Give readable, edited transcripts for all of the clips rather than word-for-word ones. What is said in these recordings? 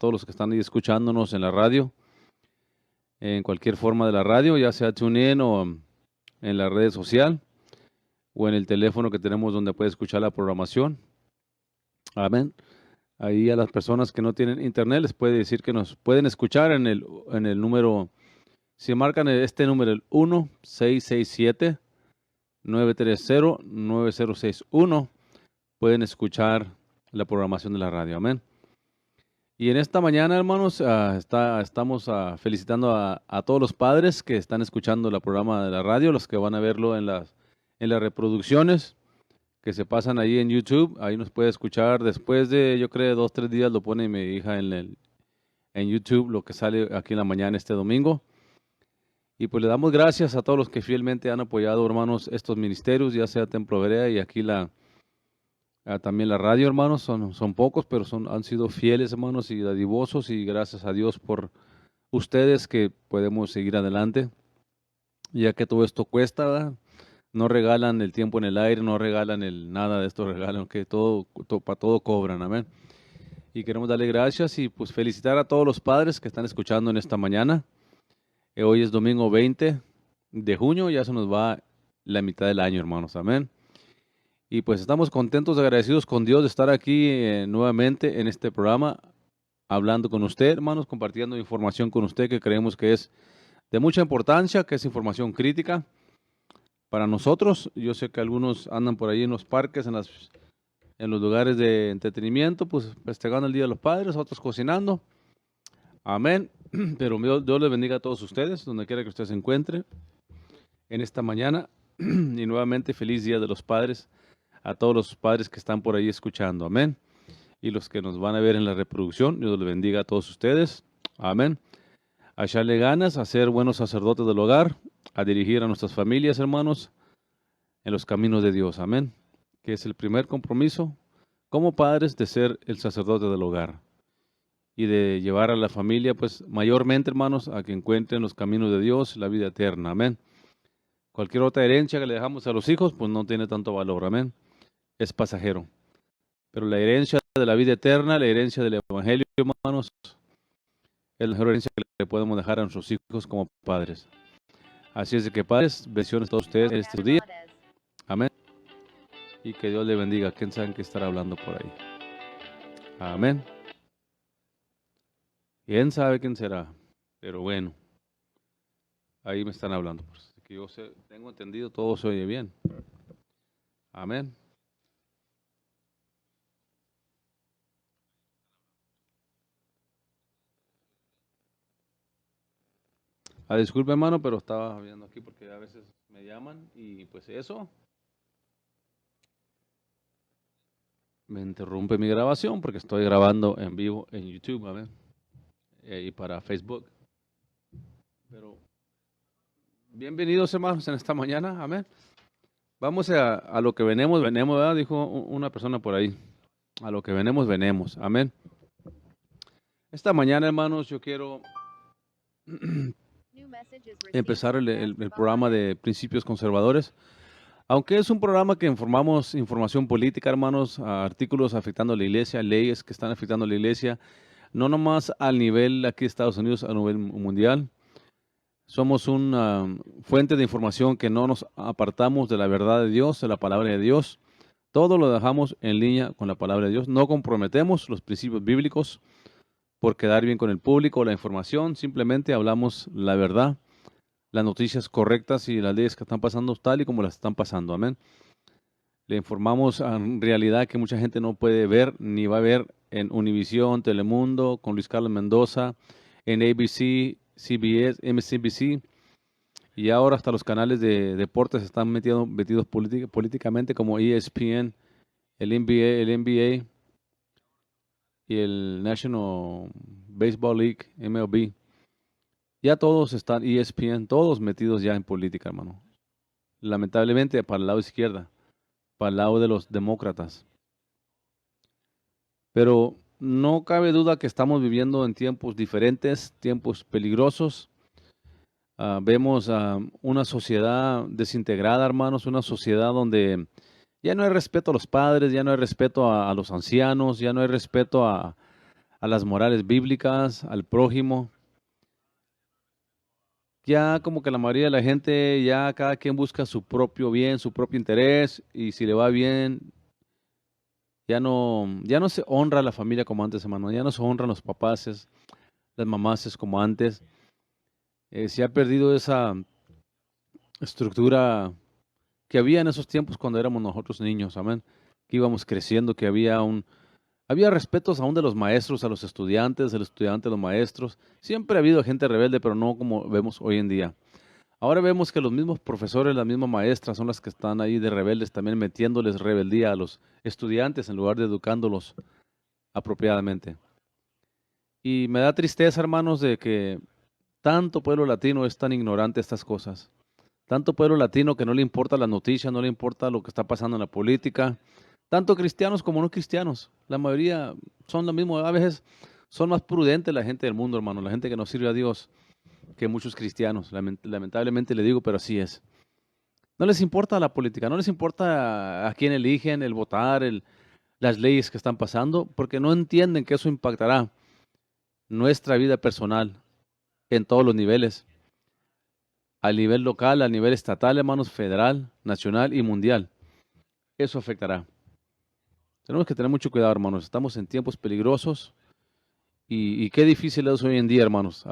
todos los que están ahí escuchándonos en la radio, en cualquier forma de la radio, ya sea TuneIn o en la red social o en el teléfono que tenemos donde puede escuchar la programación. Amén. Ahí a las personas que no tienen internet les puede decir que nos pueden escuchar en el número, si marcan este número, el 1-667-930-9061, pueden escuchar la programación de la radio. Amén. Y en esta mañana, hermanos, estamos felicitando a todos los padres que están escuchando el programa de la radio, los que van a verlo en las reproducciones que se pasan ahí en YouTube. Ahí nos puede escuchar después de, yo creo, 2 o 3 días, lo pone mi hija en YouTube, lo que sale aquí en la mañana este domingo. Y pues le damos gracias a todos los que fielmente han apoyado, hermanos, estos ministerios, ya sea Templo Berea y aquí también la radio, hermanos. Son pocos, pero han sido fieles, hermanos, y dadivosos, y gracias a Dios por ustedes que podemos seguir adelante, ya que todo esto cuesta, ¿verdad? No regalan el tiempo en el aire, no regalan nada de esto, regalan que para todo cobran, amén. Y queremos darle gracias y pues felicitar a todos los padres que están escuchando en esta mañana. Hoy es domingo 20 de junio, ya se nos va la mitad del año, hermanos, amén. Y pues estamos contentos, agradecidos con Dios de estar aquí nuevamente en este programa, hablando con usted, hermanos, compartiendo información con usted que creemos que es de mucha importancia, que es información crítica para nosotros. Yo sé que algunos andan por ahí en los parques, en los lugares de entretenimiento, pues festejando el Día de los Padres, otros cocinando. Amén. Pero Dios les bendiga a todos ustedes, donde quiera que usted se encuentre en esta mañana. Y nuevamente, feliz Día de los Padres a todos los padres que están por ahí escuchando. Amén. Y los que nos van a ver en la reproducción, Dios les bendiga a todos ustedes. Amén. A echarle ganas, a ser buenos sacerdotes del hogar, a dirigir a nuestras familias, hermanos, en los caminos de Dios. Amén. Que es el primer compromiso como padres, de ser el sacerdote del hogar y de llevar a la familia, pues mayormente, hermanos, a que encuentren los caminos de Dios, la vida eterna. Amén. Cualquier otra herencia que le dejamos a los hijos, pues no tiene tanto valor. Amén. Es pasajero. Pero la herencia de la vida eterna, la herencia del evangelio, hermanos, es la mejor herencia que le podemos dejar a nuestros hijos como padres. Así es de que, padres, bendiciones a todos ustedes en este día. Amén. Y que Dios le bendiga. ¿Quién sabe qué estará hablando por ahí? Amén. ¿Quién sabe quién será? Pero bueno, ahí me están hablando. Pues, que yo tengo entendido, todo se oye bien. Amén. Disculpe, hermano, pero estaba viendo aquí porque a veces me llaman y pues eso me interrumpe mi grabación porque estoy grabando en vivo en YouTube, amén, y para Facebook. Pero bienvenidos, hermanos, en esta mañana, amén. Vamos a lo que venemos, ¿verdad? Dijo una persona por ahí. A lo que venemos, amén. Esta mañana, hermanos, yo quiero empezar el programa de Principios Conservadores. Aunque es un programa que informamos información política, hermanos, artículos afectando a la iglesia, leyes que están afectando a la iglesia, no nomás al nivel aquí de Estados Unidos, a nivel mundial. Somos una fuente de información que no nos apartamos de la verdad de Dios, de la palabra de Dios. Todo lo dejamos en línea con la palabra de Dios. No comprometemos los principios bíblicos por quedar bien con el público o la información. Simplemente hablamos la verdad, las noticias correctas y las leyes que están pasando tal y como las están pasando. Amén. Le informamos en realidad que mucha gente no puede ver ni va a ver en Univisión, Telemundo, con Luis Carlos Mendoza, en ABC, CBS, MSNBC, y ahora hasta los canales de deportes están metidos políticamente, como ESPN, el NBA y el National Baseball League, MLB. Ya todos están, ESPN, todos metidos ya en política, hermano. Lamentablemente para el lado izquierda, para el lado de los demócratas. Pero no cabe duda que estamos viviendo en tiempos diferentes, tiempos peligrosos. Vemos una sociedad desintegrada, hermanos, una sociedad donde ya no hay respeto a los padres, ya no hay respeto a los ancianos, ya no hay respeto a a las morales bíblicas, al prójimo. Ya como que la mayoría de la gente, ya cada quien busca su propio bien, su propio interés, y si le va bien, ya no se honra a la familia como antes, hermano, ya no se honran los papás, las mamás como antes. Se ha perdido esa estructura que había en esos tiempos cuando éramos nosotros niños, amén, que íbamos creciendo, que había respetos aún de los maestros a los estudiantes, del estudiante a los maestros. Siempre ha habido gente rebelde, pero no como vemos hoy en día. Ahora vemos que los mismos profesores, las mismas maestras son las que están ahí de rebeldes, también metiéndoles rebeldía a los estudiantes en lugar de educándolos apropiadamente. Y me da tristeza, hermanos, de que tanto pueblo latino es tan ignorante de estas cosas. Tanto pueblo latino que no le importa las noticias, no le importa lo que está pasando en la política. Tanto cristianos como no cristianos. La mayoría son lo mismo. A veces son más prudentes la gente del mundo, hermano. La gente que no sirve a Dios que muchos cristianos. Lamentablemente le digo, pero así es. No les importa la política, no les importa a quién eligen, el votar, las leyes que están pasando, porque no entienden que eso impactará nuestra vida personal en todos los niveles, a nivel local, a nivel estatal, hermanos, federal, nacional y mundial. Eso afectará. Tenemos que tener mucho cuidado, hermanos. Estamos en tiempos peligrosos y qué difícil es hoy en día, hermanos,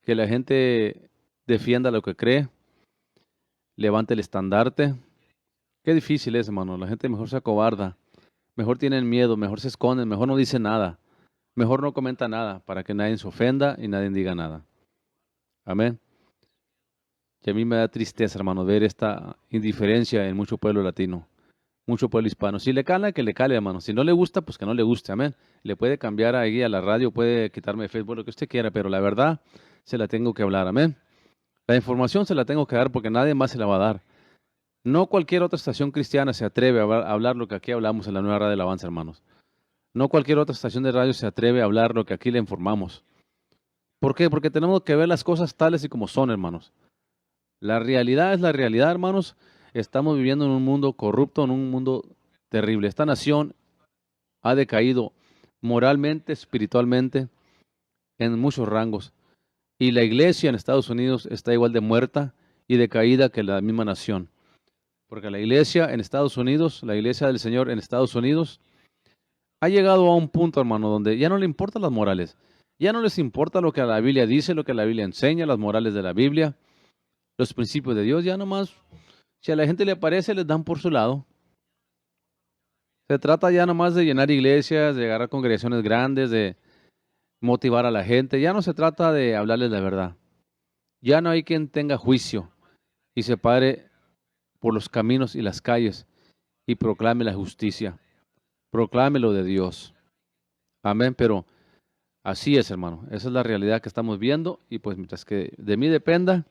que la gente defienda lo que cree, levante el estandarte. Qué difícil es, hermano. La gente mejor se acobarda, mejor tienen miedo, mejor se esconden, mejor no dice nada, mejor no comenta nada para que nadie se ofenda y nadie diga nada. Amén. Y a mí me da tristeza, hermano, ver esta indiferencia en mucho pueblo latino, mucho pueblo hispano. Si le cala, que le cale, hermano. Si no le gusta, pues que no le guste. Amén. Le puede cambiar ahí a la radio, puede quitarme de Facebook, lo que usted quiera, pero la verdad se la tengo que hablar. Amén. La información se la tengo que dar porque nadie más se la va a dar. No cualquier otra estación cristiana se atreve a hablar lo que aquí hablamos en la nueva radio de alabanza, hermanos. No cualquier otra estación de radio se atreve a hablar lo que aquí le informamos. ¿Por qué? Porque tenemos que ver las cosas tales y como son, hermanos. La realidad es la realidad, hermanos. Estamos viviendo en un mundo corrupto, en un mundo terrible. Esta nación ha decaído moralmente, espiritualmente, en muchos rangos. Y la iglesia en Estados Unidos está igual de muerta y decaída que la misma nación. Porque la iglesia en Estados Unidos, la iglesia del Señor en Estados Unidos, ha llegado a un punto, hermano, donde ya no le importan las morales. Ya no les importa lo que la Biblia dice, lo que la Biblia enseña, las morales de la Biblia, los principios de Dios. Ya nomás, si a la gente le parece, les dan por su lado. Se trata ya nomás de llenar iglesias, de agarrar congregaciones grandes, de motivar a la gente. Ya no se trata de hablarles la verdad. Ya no hay quien tenga juicio y se pare por los caminos y las calles y proclame la justicia. Proclame lo de Dios. Amén, pero así es, hermano. Esa es la realidad que estamos viendo y pues mientras que de mí dependa,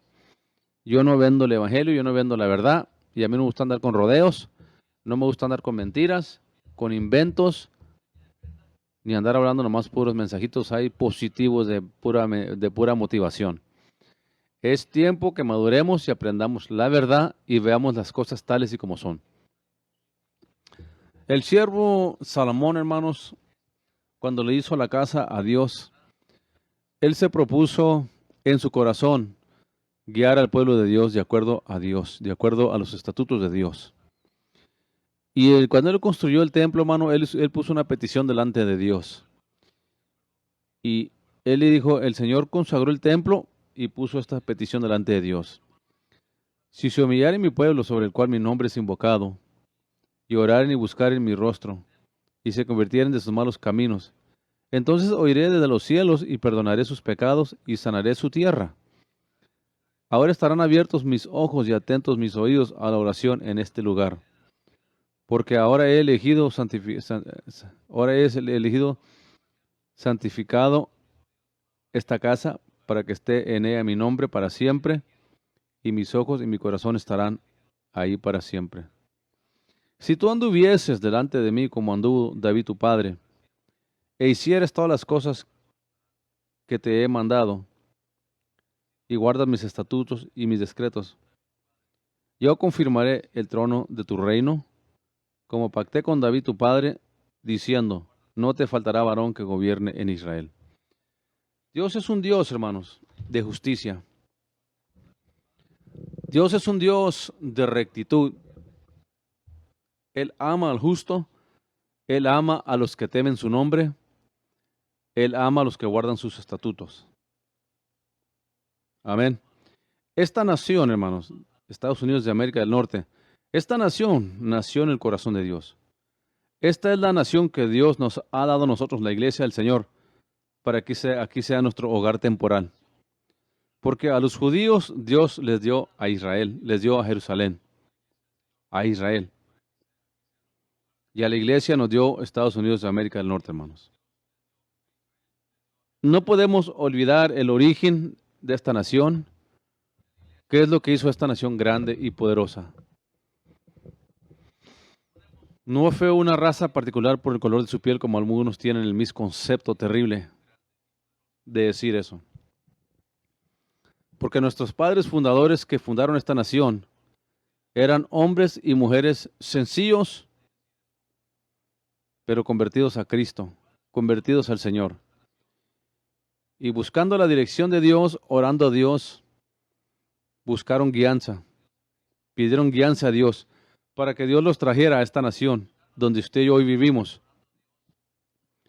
yo no vendo el evangelio, yo no vendo la verdad y a mí no me gusta andar con rodeos, no me gusta andar con mentiras, con inventos, ni andar hablando nomás puros mensajitos ahí positivos de pura motivación. Es tiempo que maduremos y aprendamos la verdad y veamos las cosas tales y como son. El siervo Salomón, hermanos, cuando le hizo la casa a Dios, él se propuso en su corazón guiar al pueblo de Dios de acuerdo a Dios, de acuerdo a los estatutos de Dios. Y cuando él construyó el templo, hermano, él puso una petición delante de Dios. Y él le dijo, el Señor consagró el templo y puso esta petición delante de Dios. Si se humillare mi pueblo sobre el cual mi nombre es invocado, y oraren y buscaren mi rostro, y se convirtieren de sus malos caminos, entonces oiré desde los cielos y perdonaré sus pecados y sanaré su tierra. Ahora estarán abiertos mis ojos y atentos mis oídos a la oración en este lugar. Porque ahora he elegido, santificado esta casa para que esté en ella mi nombre para siempre, y mis ojos y mi corazón estarán ahí para siempre. Si tú anduvieses delante de mí como anduvo David tu padre, e hicieres todas las cosas que te he mandado, y guardas mis estatutos y mis decretos, yo confirmaré el trono de tu reino, como pacté con David tu padre, diciendo, no te faltará varón que gobierne en Israel. Dios es un Dios, hermanos, de justicia. Dios es un Dios de rectitud. Él ama al justo, Él ama a los que temen su nombre, Él ama a los que guardan sus estatutos. Amén. Esta nación, hermanos, Estados Unidos de América del Norte, esta nación nació en el corazón de Dios. Esta es la nación que Dios nos ha dado a nosotros, la iglesia del Señor, para que aquí sea nuestro hogar temporal. Porque a los judíos Dios les dio a Israel, les dio a Jerusalén, a Israel. Y a la iglesia nos dio Estados Unidos de América del Norte, hermanos. No podemos olvidar el origen de esta nación. ¿Qué es lo que hizo esta nación grande y poderosa? No fue una raza particular por el color de su piel, como algunos tienen el misconcepto terrible de decir eso. Porque nuestros padres fundadores que fundaron esta nación eran hombres y mujeres sencillos, pero convertidos a Cristo, convertidos al Señor. Y buscando la dirección de Dios, orando a Dios, buscaron guianza, pidieron guianza a Dios para que Dios los trajera a esta nación donde usted y hoy vivimos,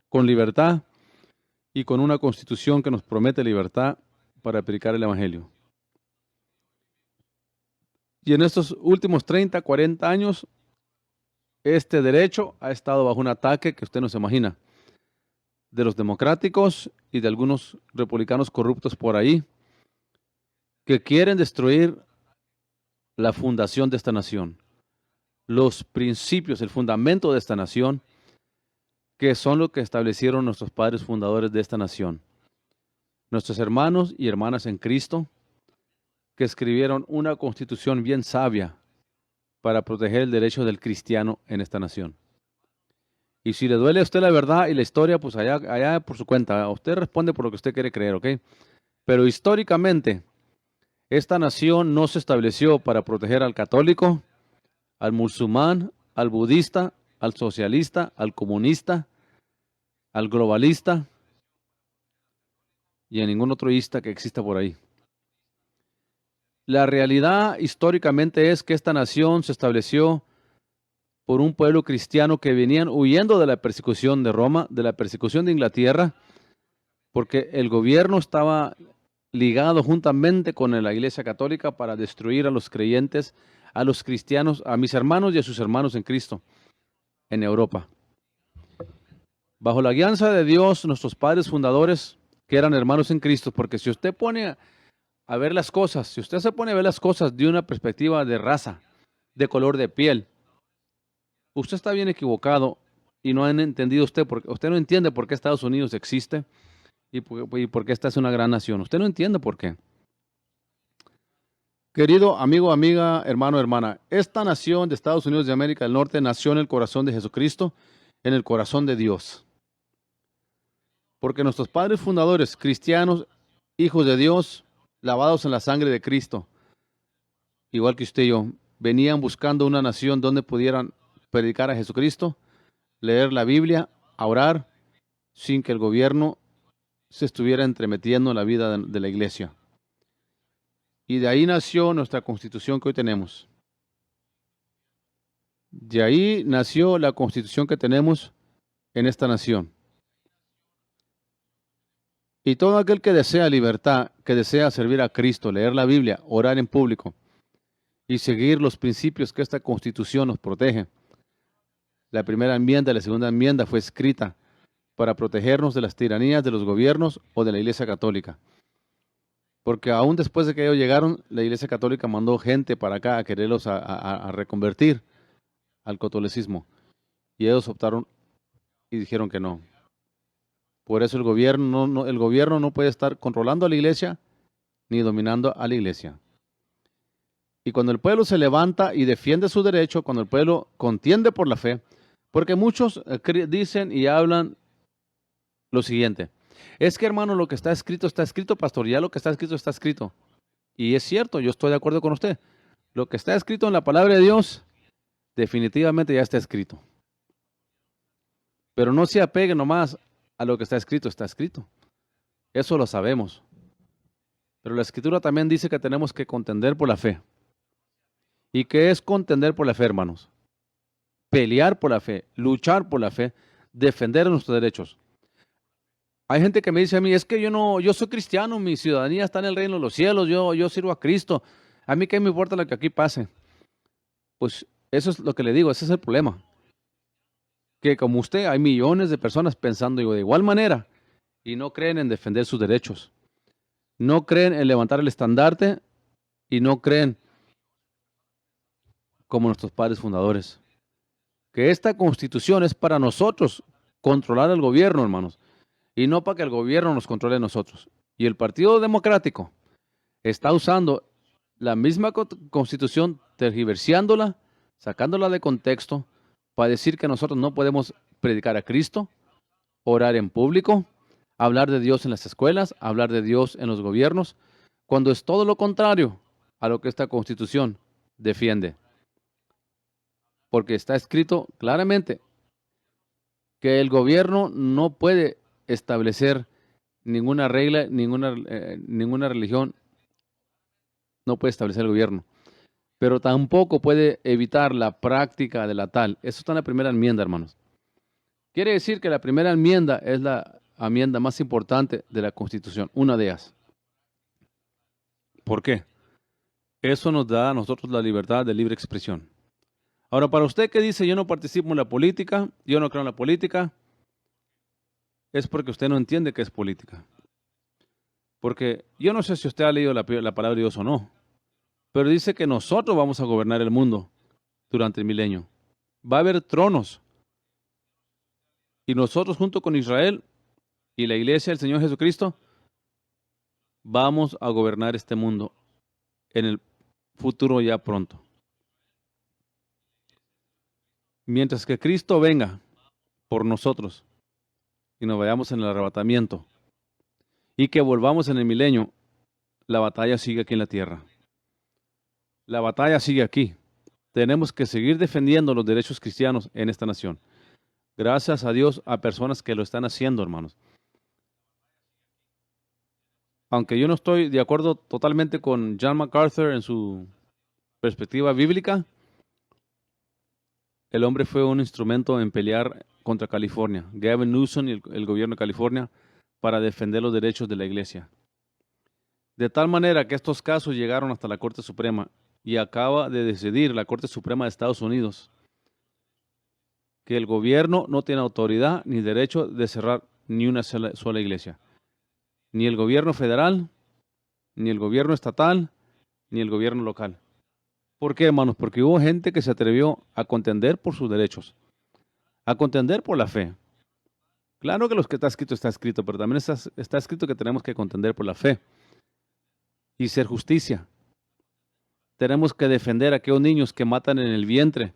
con libertad y con una constitución que nos promete libertad para predicar el Evangelio. Y en estos últimos 30, 40 años, este derecho ha estado bajo un ataque que usted no se imagina, de los democráticos y de algunos republicanos corruptos por ahí, que quieren destruir la fundación de esta nación, los principios, el fundamento de esta nación, que son lo que establecieron nuestros padres fundadores de esta nación, nuestros hermanos y hermanas en Cristo, que escribieron una constitución bien sabia para proteger el derecho del cristiano en esta nación. Y si le duele a usted la verdad y la historia, pues allá por su cuenta, usted responde por lo que usted quiere creer, ¿ok? Pero históricamente, esta nación no se estableció para proteger al católico, al musulmán, al budista, al socialista, al comunista, al globalista y a ningún otro ista que exista por ahí. La realidad históricamente es que esta nación se estableció por un pueblo cristiano que venían huyendo de la persecución de Roma, de la persecución de Inglaterra, porque el gobierno estaba ligado juntamente con la Iglesia Católica para destruir a los creyentes, a los cristianos, a mis hermanos y a sus hermanos en Cristo en Europa. Bajo la guianza de Dios, nuestros padres fundadores, que eran hermanos en Cristo, porque si usted pone a ver las cosas, si usted se pone a ver las cosas de una perspectiva de raza, de color de piel, usted está bien equivocado y no han entendido porque usted no entiende por qué Estados Unidos existe y por qué esta es una gran nación. Usted no entiende por qué. Querido amigo, amiga, hermano, hermana, esta nación de Estados Unidos de América del Norte nació en el corazón de Jesucristo, en el corazón de Dios. Porque nuestros padres fundadores, cristianos, hijos de Dios, lavados en la sangre de Cristo, igual que usted y yo, venían buscando una nación donde pudieran predicar a Jesucristo, leer la Biblia, a orar, sin que el gobierno se estuviera entremetiendo en la vida de la iglesia. Y de ahí nació nuestra constitución que hoy tenemos. De ahí nació la constitución que tenemos en esta nación. Y todo aquel que desea libertad, que desea servir a Cristo, leer la Biblia, orar en público y seguir los principios que esta constitución nos protege. La primera enmienda y la segunda enmienda fue escrita para protegernos de las tiranías de los gobiernos o de la Iglesia Católica. Porque aún después de que ellos llegaron, la Iglesia Católica mandó gente para acá a quererlos a reconvertir al catolicismo. Y ellos optaron y dijeron que no. Por eso el gobierno no puede estar controlando a la iglesia ni dominando a la iglesia. Y cuando el pueblo se levanta y defiende su derecho, cuando el pueblo contiende por la fe, porque muchos dicen y hablan lo siguiente: es que, hermano, lo que está escrito, pastor, ya lo que está escrito, está escrito. Y es cierto, yo estoy de acuerdo con usted. Lo que está escrito en la palabra de Dios, definitivamente ya está escrito. Pero no se apegue nomás a lo que está escrito, está escrito. Eso lo sabemos. Pero la Escritura también dice que tenemos que contender por la fe. ¿Y qué es contender por la fe, hermanos? Pelear por la fe, luchar por la fe, defender nuestros derechos. Hay gente que me dice a mí, es que yo soy cristiano, mi ciudadanía está en el reino de los cielos, yo sirvo a Cristo. A mí qué me importa lo que aquí pase. Pues eso es lo que le digo, ese es el problema. Que como usted, hay millones de personas pensando de igual manera y no creen en defender sus derechos. No creen en levantar el estandarte y no creen como nuestros padres fundadores. Que esta constitución es para nosotros controlar el gobierno, hermanos, y no para que el gobierno nos controle a nosotros. Y el Partido Democrático está usando la misma constitución, tergiversándola, sacándola de contexto, para decir que nosotros no podemos predicar a Cristo, orar en público, hablar de Dios en las escuelas, hablar de Dios en los gobiernos, cuando es todo lo contrario a lo que esta constitución defiende. Porque está escrito claramente que el gobierno no puede establecer ninguna regla, ninguna religión, no puede establecer el gobierno, pero tampoco puede evitar la práctica de la tal. Eso está en la primera enmienda, hermanos. Quiere decir que la primera enmienda es la enmienda más importante de la Constitución, una de ellas. ¿Por qué? Eso nos da a nosotros la libertad de libre expresión. Ahora, para usted que dice, yo no participo en la política, yo no creo en la política, es porque usted no entiende qué es política. Porque yo no sé si usted ha leído la palabra de Dios o no, pero dice que nosotros vamos a gobernar el mundo durante el milenio. Va a haber tronos. Y nosotros junto con Israel y la iglesia del Señor Jesucristo vamos a gobernar este mundo en el futuro ya pronto. Mientras que Cristo venga por nosotros y nos vayamos en el arrebatamiento y que volvamos en el milenio, la batalla sigue aquí en la tierra. La batalla sigue aquí. Tenemos que seguir defendiendo los derechos cristianos en esta nación. Gracias a Dios a personas que lo están haciendo, hermanos. Aunque yo no estoy de acuerdo totalmente con John MacArthur en su perspectiva bíblica, el hombre fue un instrumento en pelear contra California, Gavin Newsom y el gobierno de California, para defender los derechos de la iglesia. De tal manera que estos casos llegaron hasta la Corte Suprema y acaba de decidir la Corte Suprema de Estados Unidos que el gobierno no tiene autoridad ni derecho de cerrar ni una sola iglesia. Ni el gobierno federal, ni el gobierno estatal, ni el gobierno local. ¿Por qué, hermanos? Porque hubo gente que se atrevió a contender por sus derechos, a contender por la fe. Claro que lo que está escrito, pero también está escrito que tenemos que contender por la fe y ser justicia. Tenemos que defender a aquellos niños que matan en el vientre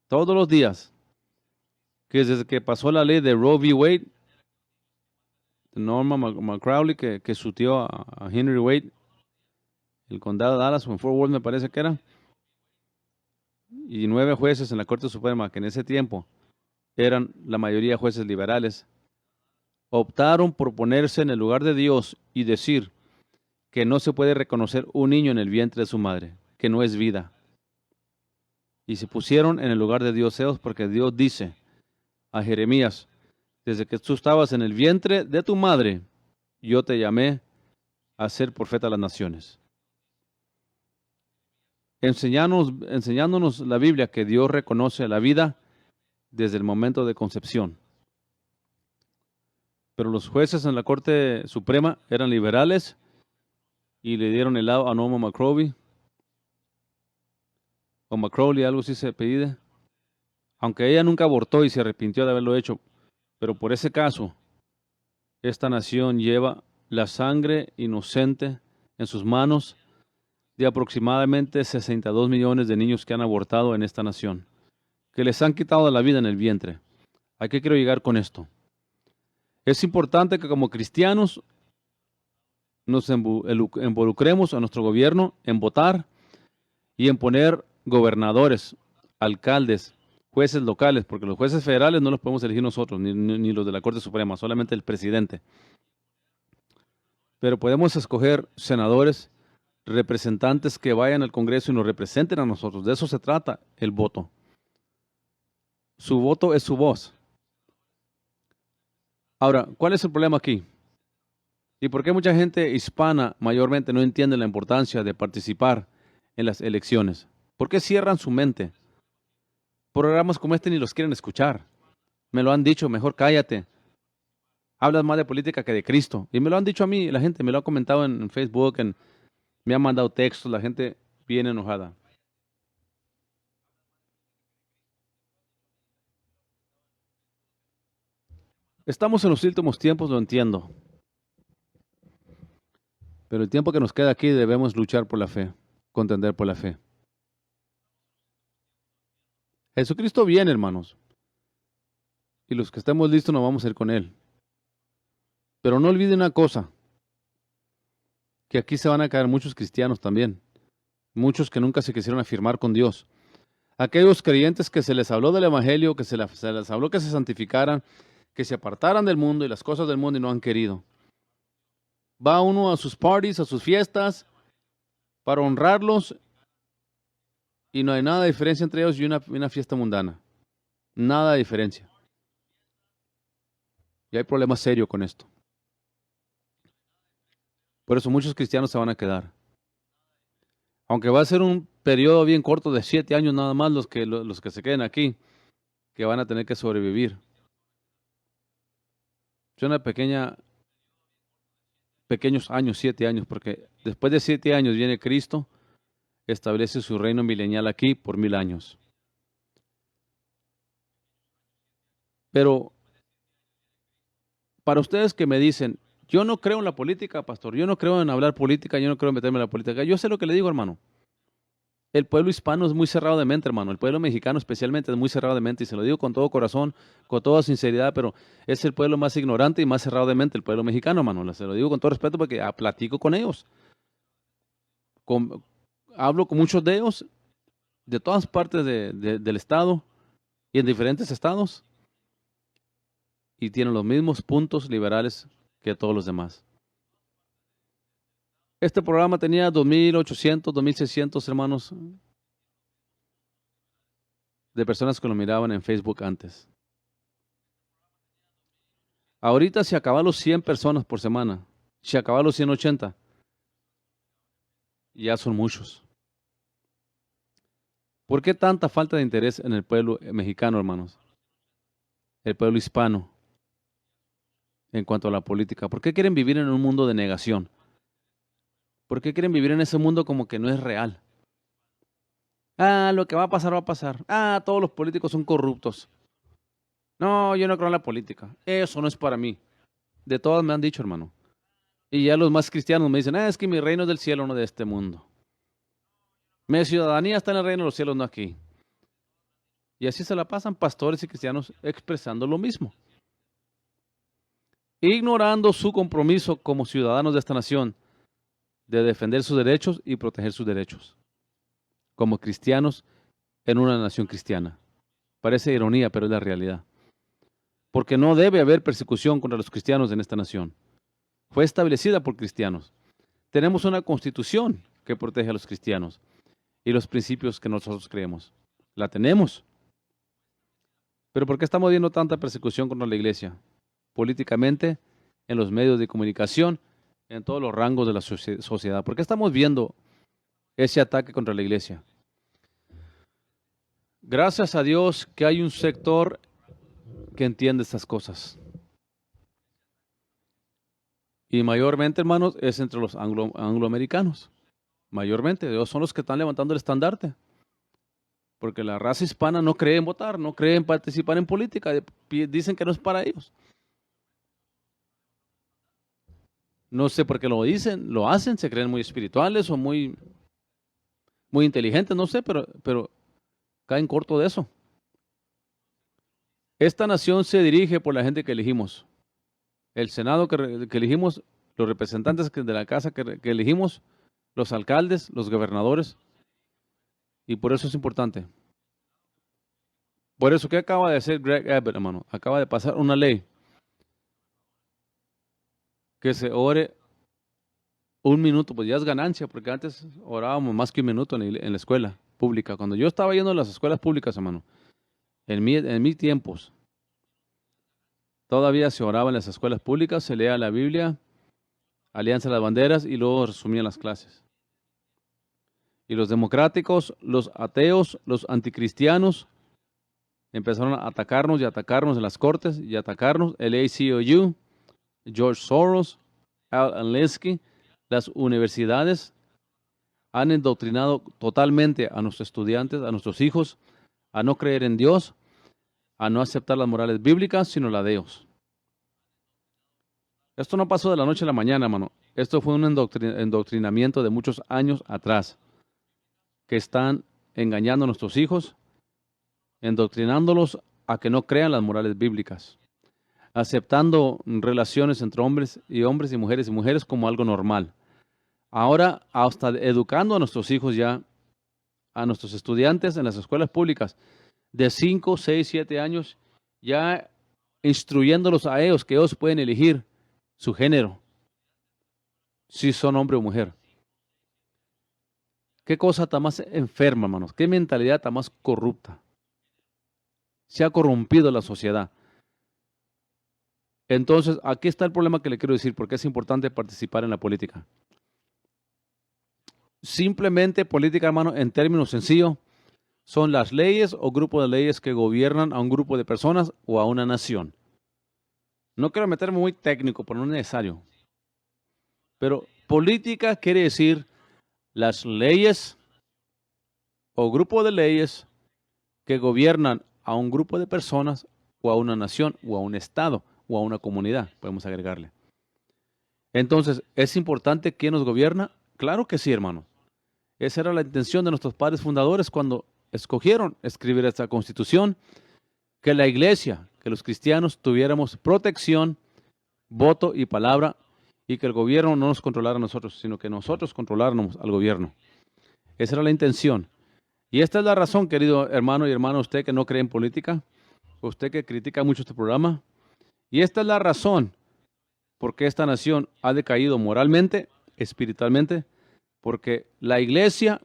todos los días, que desde que pasó la ley de Roe v. Wade, Norma McCrowley, que sutió a Henry Wade, el condado de Dallas o en Fort Worth me parece que era, y 9 jueces en la Corte Suprema, que en ese tiempo eran la mayoría jueces liberales, optaron por ponerse en el lugar de Dios y decir que no se puede reconocer un niño en el vientre de su madre, que no es vida. Y se pusieron en el lugar de Dios ellos porque Dios dice a Jeremías, desde que tú estabas en el vientre de tu madre, yo te llamé a ser profeta a las naciones. Enseñándonos la Biblia que Dios reconoce la vida desde el momento de concepción. Pero los jueces en la Corte Suprema eran liberales y le dieron el lado a Norma McCrowley, o McCrowley, algo así se pide, aunque ella nunca abortó y se arrepintió de haberlo hecho, pero por ese caso, esta nación lleva la sangre inocente en sus manos de aproximadamente 62 millones de niños que han abortado en esta nación, que les han quitado la vida en el vientre. ¿A qué quiero llegar con esto? Es importante que como cristianos nos involucremos a nuestro gobierno en votar y en poner gobernadores, alcaldes, jueces locales, porque los jueces federales no los podemos elegir nosotros, ni los de la Corte Suprema, solamente el presidente. Pero podemos escoger senadores, representantes que vayan al Congreso y nos representen a nosotros. De eso se trata el voto. Su voto es su voz. Ahora, ¿cuál es el problema aquí? ¿Y por qué mucha gente hispana mayormente no entiende la importancia de participar en las elecciones? ¿Por qué cierran su mente? Programas como este ni los quieren escuchar. Me lo han dicho, mejor cállate. Hablas más de política que de Cristo. Y me lo han dicho a mí, la gente me lo ha comentado en Facebook, me han mandado textos, la gente viene enojada. Estamos en los últimos tiempos, lo entiendo. Pero el tiempo que nos queda aquí debemos luchar por la fe, contender por la fe. Jesucristo viene, hermanos. Y los que estemos listos nos vamos a ir con Él. Pero no olviden una cosa, que aquí se van a caer muchos cristianos también. Muchos que nunca se quisieron afirmar con Dios. Aquellos creyentes que se les habló del Evangelio, que se les habló que se santificaran, que se apartaran del mundo y las cosas del mundo y no han querido. Va uno a sus parties, a sus fiestas, para honrarlos y no hay nada de diferencia entre ellos y una fiesta mundana. Nada de diferencia. Y hay problemas serios con esto. Por eso muchos cristianos se van a quedar. Aunque va a ser un periodo bien corto de 7 años nada más los que se queden aquí, que van a tener que sobrevivir. Es una pequeños años, 7 años, porque después de 7 años viene Cristo, establece su reino milenial aquí por 1000 años. Pero para ustedes que me dicen, yo no creo en la política, pastor, yo no creo en hablar política, yo no creo en meterme en la política, yo sé lo que le digo, hermano. El pueblo hispano es muy cerrado de mente, hermano. El pueblo mexicano especialmente es muy cerrado de mente y se lo digo con todo corazón, con toda sinceridad, pero es el pueblo más ignorante y más cerrado de mente, el pueblo mexicano, hermano. Se lo digo con todo respeto porque platico con ellos. Hablo con muchos de ellos de todas partes del estado y en diferentes estados y tienen los mismos puntos liberales que todos los demás. Este programa tenía 2,800, 2,600 hermanos de personas que lo miraban en Facebook antes. Ahorita se acaban los 100 personas por semana. Se acaban los 180. Ya son muchos. ¿Por qué tanta falta de interés en el pueblo mexicano, hermanos? El pueblo hispano en cuanto a la política. ¿Por qué quieren vivir en un mundo de negación? ¿Por qué quieren vivir en ese mundo como que no es real? Ah, lo que va a pasar, va a pasar. Ah, todos los políticos son corruptos. No, yo no creo en la política. Eso no es para mí. De todas me han dicho, hermano. Y ya los más cristianos me dicen, es que mi reino es del cielo, no de este mundo. Mi ciudadanía está en el reino de los cielos, no aquí. Y así se la pasan pastores y cristianos expresando lo mismo. Ignorando su compromiso como ciudadanos de esta nación de defender sus derechos y proteger sus derechos. Como cristianos en una nación cristiana. Parece ironía, pero es la realidad. Porque no debe haber persecución contra los cristianos en esta nación. Fue establecida por cristianos. Tenemos una constitución que protege a los cristianos y los principios que nosotros creemos. La tenemos. Pero ¿por qué estamos viendo tanta persecución contra la iglesia? Políticamente, en los medios de comunicación, en todos los rangos de la sociedad. ¿Por qué estamos viendo ese ataque contra la iglesia? Gracias a Dios que hay un sector que entiende estas cosas. Y mayormente, hermanos, es entre los angloamericanos. Mayormente, ellos son los que están levantando el estandarte. Porque la raza hispana no cree en votar, no cree en participar en política. Dicen que no es para ellos. No sé por qué lo dicen, lo hacen, se creen muy espirituales o muy inteligentes, no sé, pero caen corto de eso. Esta nación se dirige por la gente que elegimos. El Senado que elegimos, los representantes de la casa que elegimos, los alcaldes, los gobernadores. Y por eso es importante. Por eso, ¿qué acaba de hacer Greg Abbott, hermano? Acaba de pasar una ley que se ore un minuto, pues ya es ganancia, porque antes orábamos más que un minuto en la escuela pública. Cuando yo estaba yendo a las escuelas públicas, hermano, en mis tiempos, todavía se oraba en las escuelas públicas, se leía la Biblia, Alianza de las Banderas y luego resumían las clases. Y los democráticos, los ateos, los anticristianos empezaron a atacarnos y atacarnos en las cortes y atacarnos. El ACLU, George Soros, Al Alinsky, las universidades han indoctrinado totalmente a nuestros estudiantes, a nuestros hijos, a no creer en Dios, a no aceptar las morales bíblicas, sino la de Dios. Esto no pasó de la noche a la mañana, hermano. Esto fue un endoctrinamiento de muchos años atrás, que están engañando a nuestros hijos, endoctrinándolos a que no crean las morales bíblicas, aceptando relaciones entre hombres y mujeres como algo normal. Ahora, hasta educando a nuestros hijos ya, a nuestros estudiantes en las escuelas públicas de 5, 6, 7 años, ya instruyéndolos a ellos que ellos pueden elegir su género, si son hombre o mujer. Qué cosa tan más enferma, hermanos. Qué mentalidad tan más corrupta. Se ha corrompido la sociedad. Entonces, aquí está el problema que le quiero decir, porque es importante participar en la política. Simplemente política, hermano, en términos sencillos, son las leyes o grupos de leyes que gobiernan a un grupo de personas o a una nación. No quiero meterme muy técnico, pero no es necesario. Pero política quiere decir las leyes o grupo de leyes que gobiernan a un grupo de personas o a una nación o a un estado o a una comunidad, podemos agregarle. Entonces, ¿es importante quién nos gobierna? Claro que sí, hermano. Esa era la intención de nuestros padres fundadores cuando escogieron escribir esta constitución, que la iglesia, que los cristianos tuviéramos protección, voto y palabra, y que el gobierno no nos controlara a nosotros, sino que nosotros controláramos al gobierno. Esa era la intención. Y esta es la razón, querido hermano y hermana, usted que no cree en política, usted que critica mucho este programa, y esta es la razón por qué esta nación ha decaído moralmente, espiritualmente, porque la iglesia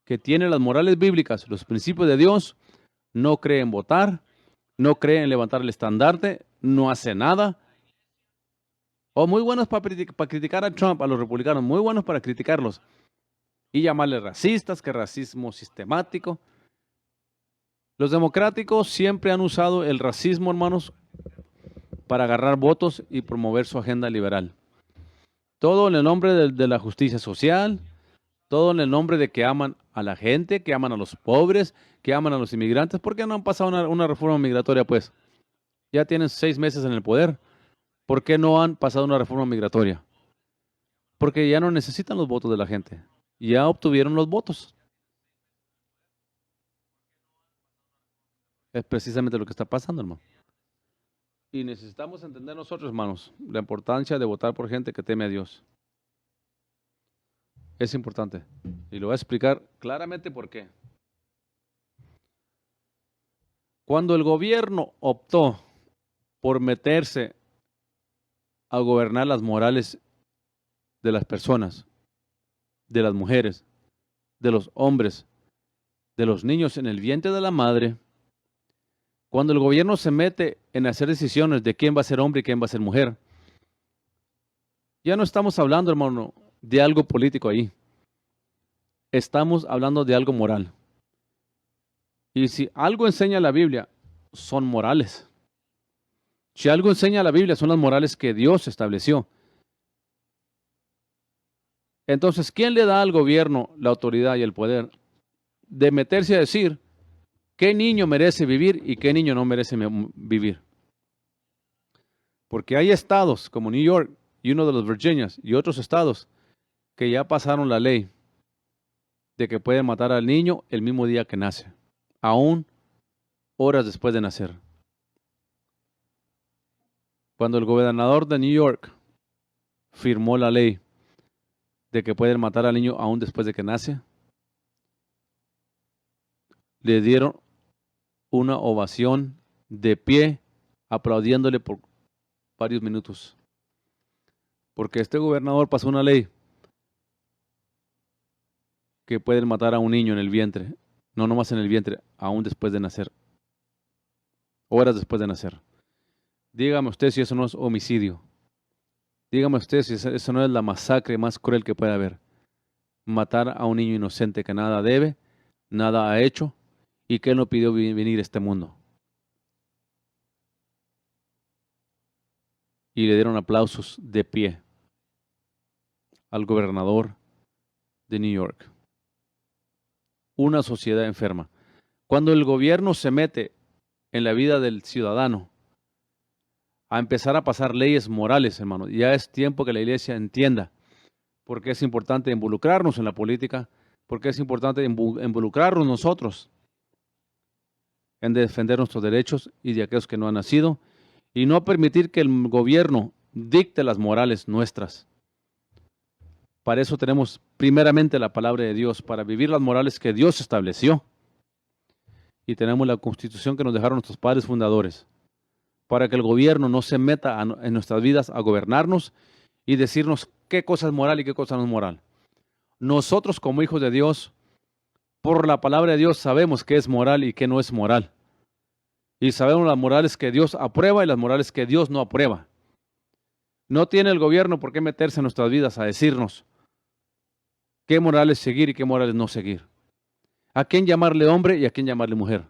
que tiene las morales bíblicas, los principios de Dios, no cree en votar, no cree en levantar el estandarte, no hace nada. O muy buenos para criticar a Trump, a los republicanos, muy buenos para criticarlos y llamarles racistas, que racismo sistemático. Los democráticos siempre han usado el racismo, hermanos, para agarrar votos y promover su agenda liberal. Todo en el nombre de la justicia social, todo en el nombre de que aman a la gente, que aman a los pobres, que aman a los inmigrantes. ¿Por qué no han pasado una reforma migratoria, pues? Ya tienen 6 meses en el poder. ¿Por qué no han pasado una reforma migratoria? Porque ya no necesitan los votos de la gente. Ya obtuvieron los votos. Es precisamente lo que está pasando, hermano. Y necesitamos entender nosotros, hermanos, la importancia de votar por gente que teme a Dios. Es importante. Y lo voy a explicar claramente por qué. Cuando el gobierno optó por meterse a gobernar las morales de las personas, de las mujeres, de los hombres, de los niños en el vientre de la madre, cuando el gobierno se mete en hacer decisiones de quién va a ser hombre y quién va a ser mujer, ya no estamos hablando, hermano, de algo político ahí. Estamos hablando de algo moral. Y si algo enseña la Biblia, son morales. Si algo enseña la Biblia, son las morales que Dios estableció. Entonces, ¿quién le da al gobierno la autoridad y el poder de meterse a decir qué niño merece vivir y qué niño no merece vivir? Porque hay estados como New York y uno de los Virginias y otros estados que ya pasaron la ley de que pueden matar al niño el mismo día que nace, aún horas después de nacer. Cuando el gobernador de New York firmó la ley de que pueden matar al niño aún después de que nace, le dieron una ovación de pie, aplaudiéndole por varios minutos. Porque este gobernador pasó una ley que pueden matar a un niño en el vientre, no nomás en el vientre, aún después de nacer, horas después de nacer. Dígame usted si eso no es homicidio. Dígame usted si eso no es la masacre más cruel que puede haber. Matar a un niño inocente que nada debe, nada ha hecho y que él no pidió venir a este mundo. Y le dieron aplausos de pie al gobernador de New York. Una sociedad enferma. Cuando el gobierno se mete en la vida del ciudadano a empezar a pasar leyes morales, hermano, ya es tiempo que la iglesia entienda por qué es importante involucrarnos en la política, por qué es importante involucrarnos nosotros en defender nuestros derechos y de aquellos que no han nacido, y no permitir que el gobierno dicte las morales nuestras. Para eso tenemos primeramente la palabra de Dios, para vivir las morales que Dios estableció. Y tenemos la Constitución que nos dejaron nuestros padres fundadores, para que el gobierno no se meta en nuestras vidas a gobernarnos y decirnos qué cosa es moral y qué cosa no es moral. Nosotros como hijos de Dios, por la palabra de Dios, sabemos qué es moral y qué no es moral. Y sabemos las morales que Dios aprueba y las morales que Dios no aprueba. No tiene el gobierno por qué meterse en nuestras vidas a decirnos qué morales seguir y qué morales no seguir. A quién llamarle hombre y a quién llamarle mujer.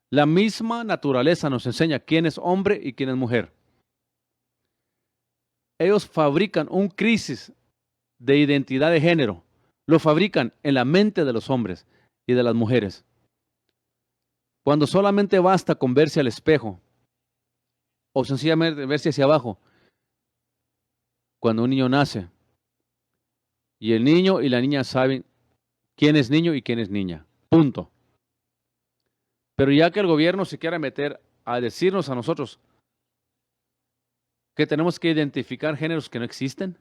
La misma naturaleza nos enseña quién es hombre y quién es mujer. Ellos fabrican un crisis de identidad de género. Lo fabrican en la mente de los hombres y de las mujeres. Cuando solamente basta con verse al espejo o sencillamente verse hacia abajo. Cuando un niño nace y el niño y la niña saben quién es niño y quién es niña. Punto. Pero ya que el gobierno se quiera meter a decirnos a nosotros que tenemos que identificar géneros que no existen,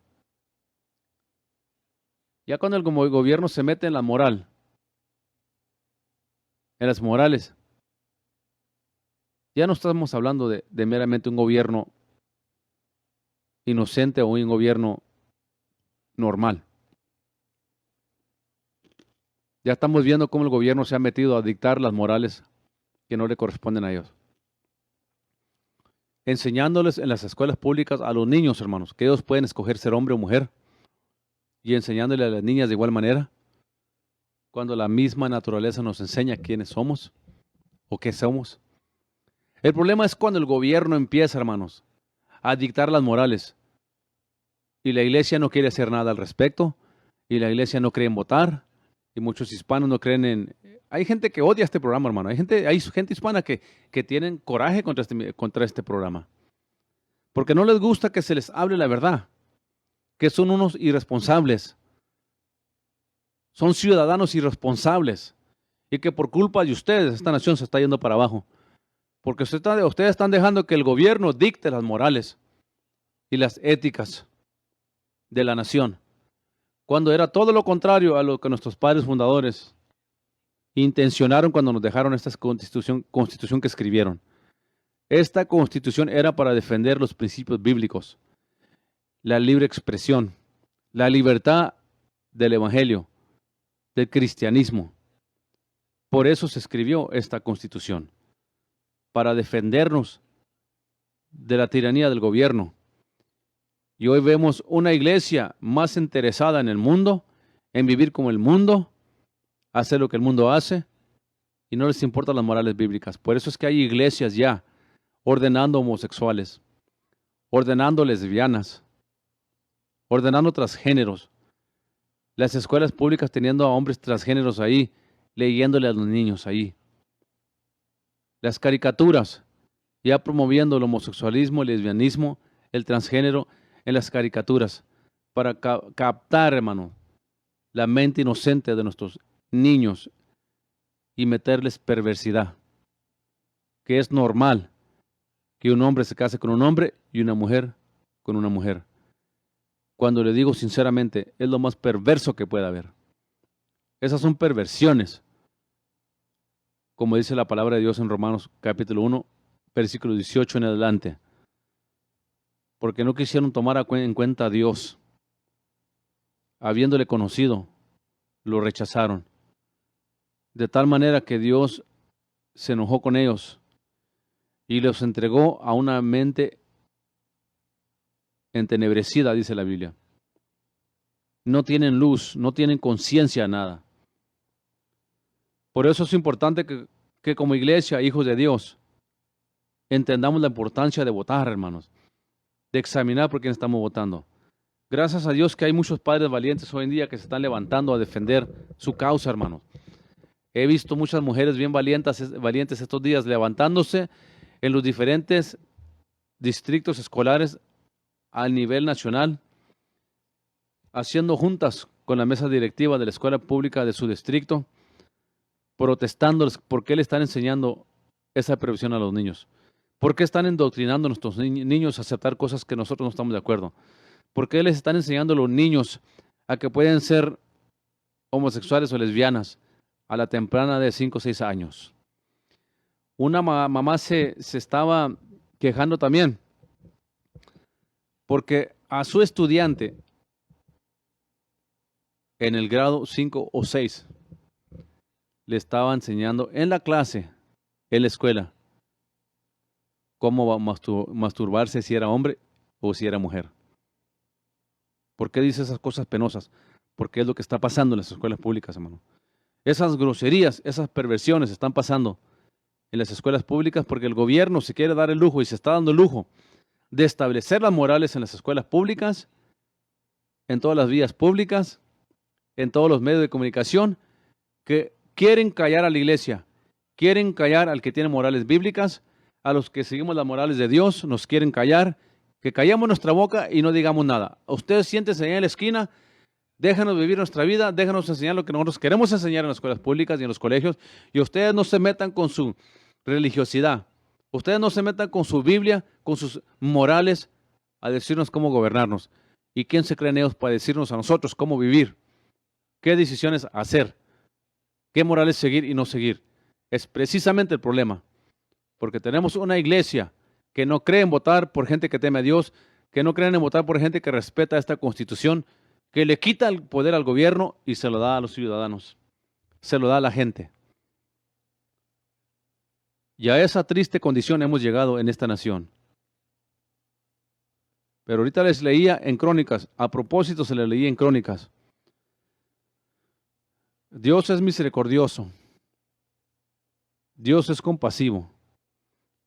ya cuando el gobierno se mete en la moral, en las morales, ya no estamos hablando de meramente un gobierno inocente o un gobierno normal. Ya estamos viendo cómo el gobierno se ha metido a dictar las morales que no le corresponden a ellos. Enseñándoles en las escuelas públicas a los niños, hermanos, que ellos pueden escoger ser hombre o mujer, y enseñándole a las niñas de igual manera, cuando la misma naturaleza nos enseña quiénes somos o qué somos. El problema es cuando el gobierno empieza, hermanos, a dictar las morales y la iglesia no quiere hacer nada al respecto y la iglesia no cree en votar y muchos hispanos no creen en... Hay gente que odia este programa, hermano. Hay gente hispana que tienen coraje contra este programa porque no les gusta que se les hable la verdad, que son unos irresponsables. Son ciudadanos irresponsables y que por culpa de ustedes esta nación se está yendo para abajo. Porque ustedes están dejando que el gobierno dicte las morales y las éticas de la nación. Cuando era todo lo contrario a lo que nuestros padres fundadores intencionaron cuando nos dejaron esta constitución que escribieron. Esta constitución era para defender los principios bíblicos, la libre expresión, la libertad del evangelio, del cristianismo. Por eso se escribió esta constitución, para defendernos de la tiranía del gobierno. Y hoy vemos una iglesia más interesada en el mundo, en vivir como el mundo, hacer lo que el mundo hace, y no les importan las morales bíblicas. Por eso es que hay iglesias ya ordenando homosexuales, ordenando lesbianas, ordenando transgéneros. Las escuelas públicas teniendo a hombres transgéneros ahí, leyéndole a los niños ahí. Las caricaturas, ya promoviendo el homosexualismo, el lesbianismo, el transgénero en las caricaturas, para captar, hermano, la mente inocente de nuestros niños y meterles perversidad, que es normal que un hombre se case con un hombre y una mujer con una mujer. Cuando le digo sinceramente, es lo más perverso que puede haber. Esas son perversiones como dice la palabra de Dios en Romanos capítulo 1, versículo 18 en adelante. Porque no quisieron tomar en cuenta a Dios. Habiéndole conocido, lo rechazaron. De tal manera que Dios se enojó con ellos y los entregó a una mente entenebrecida, dice la Biblia. No tienen luz, no tienen conciencia de nada. Por eso es importante que como iglesia, hijos de Dios, entendamos la importancia de votar, hermanos, de examinar por quién estamos votando. Gracias a Dios que hay muchos padres valientes hoy en día que se están levantando a defender su causa, hermanos. He visto muchas mujeres bien valientes estos días levantándose en los diferentes distritos escolares a nivel nacional, haciendo juntas con la mesa directiva de la escuela pública de su distrito, protestándoles por qué le están enseñando esa previsión a los niños. ¿Por qué están indoctrinando a nuestros niños a aceptar cosas que nosotros no estamos de acuerdo? ¿Por qué les están enseñando a los niños a que pueden ser homosexuales o lesbianas a la temprana de 5 o 6 años? Una mamá se estaba quejando también porque a su estudiante en el grado 5 o 6 le estaba enseñando en la clase, en la escuela, cómo masturbarse si era hombre o si era mujer. ¿Por qué dice esas cosas penosas? Porque es lo que está pasando en las escuelas públicas, hermano. Esas groserías, esas perversiones están pasando en las escuelas públicas porque el gobierno se quiere dar el lujo y se está dando el lujo de establecer las morales en las escuelas públicas, en todas las vías públicas, en todos los medios de comunicación, que quieren callar a la iglesia, quieren callar al que tiene morales bíblicas, a los que seguimos las morales de Dios, nos quieren callar, que callamos nuestra boca y no digamos nada. Ustedes siéntense allá en la esquina, déjanos vivir nuestra vida, déjanos enseñar lo que nosotros queremos enseñar en las escuelas públicas y en los colegios, y ustedes no se metan con su religiosidad, ustedes no se metan con su Biblia, con sus morales, a decirnos cómo gobernarnos. ¿Y quién se creen ellos para decirnos a nosotros cómo vivir? ¿Qué decisiones hacer? ¿Qué morales seguir y no seguir? Es precisamente el problema, porque tenemos una iglesia que no cree en votar por gente que teme a Dios, que no creen en votar por gente que respeta esta Constitución, que le quita el poder al gobierno y se lo da a los ciudadanos, se lo da a la gente. Y a esa triste condición hemos llegado en esta nación. Pero ahorita les leía en Crónicas, a propósito se les leía en Crónicas. Dios es misericordioso, Dios es compasivo,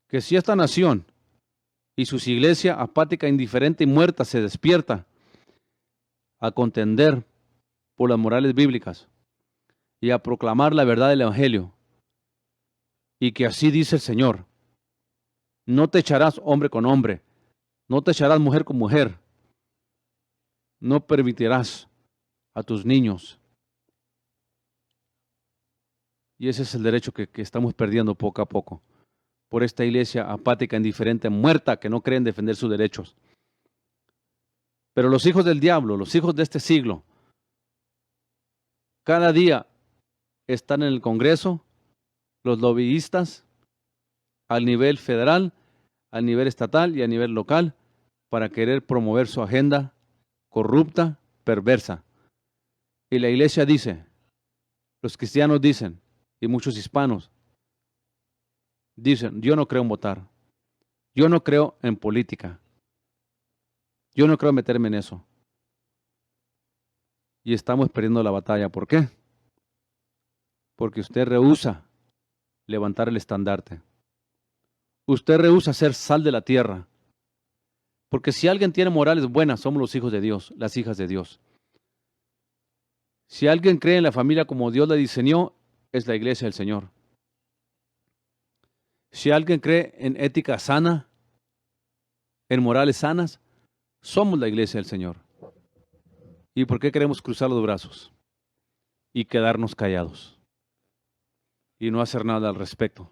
que si esta nación y sus iglesias apática, indiferente y muerta se despierta a contender por las morales bíblicas y a proclamar la verdad del Evangelio, y que así dice el Señor: no te echarás hombre con hombre, no te echarás mujer con mujer, no permitirás a tus niños. Y ese es el derecho que estamos perdiendo poco a poco por esta iglesia apática, indiferente, muerta, que no cree en defender sus derechos. Pero los hijos del diablo, los hijos de este siglo, cada día están en el Congreso, los lobbyistas, al nivel federal, al nivel estatal y a nivel local, para querer promover su agenda corrupta, perversa. Y la iglesia dice, los cristianos dicen, y muchos hispanos dicen: yo no creo en votar, yo no creo en política, yo no creo meterme en eso. Y estamos perdiendo la batalla. ¿Por qué? Porque usted rehúsa levantar el estandarte. Usted rehúsa ser sal de la tierra. Porque si alguien tiene morales buenas, somos los hijos de Dios, las hijas de Dios. Si alguien cree en la familia como Dios la diseñó, es la iglesia del Señor. Si alguien cree en ética sana, en morales sanas, somos la iglesia del Señor. ¿Y por qué queremos cruzar los brazos y quedarnos callados y no hacer nada al respecto?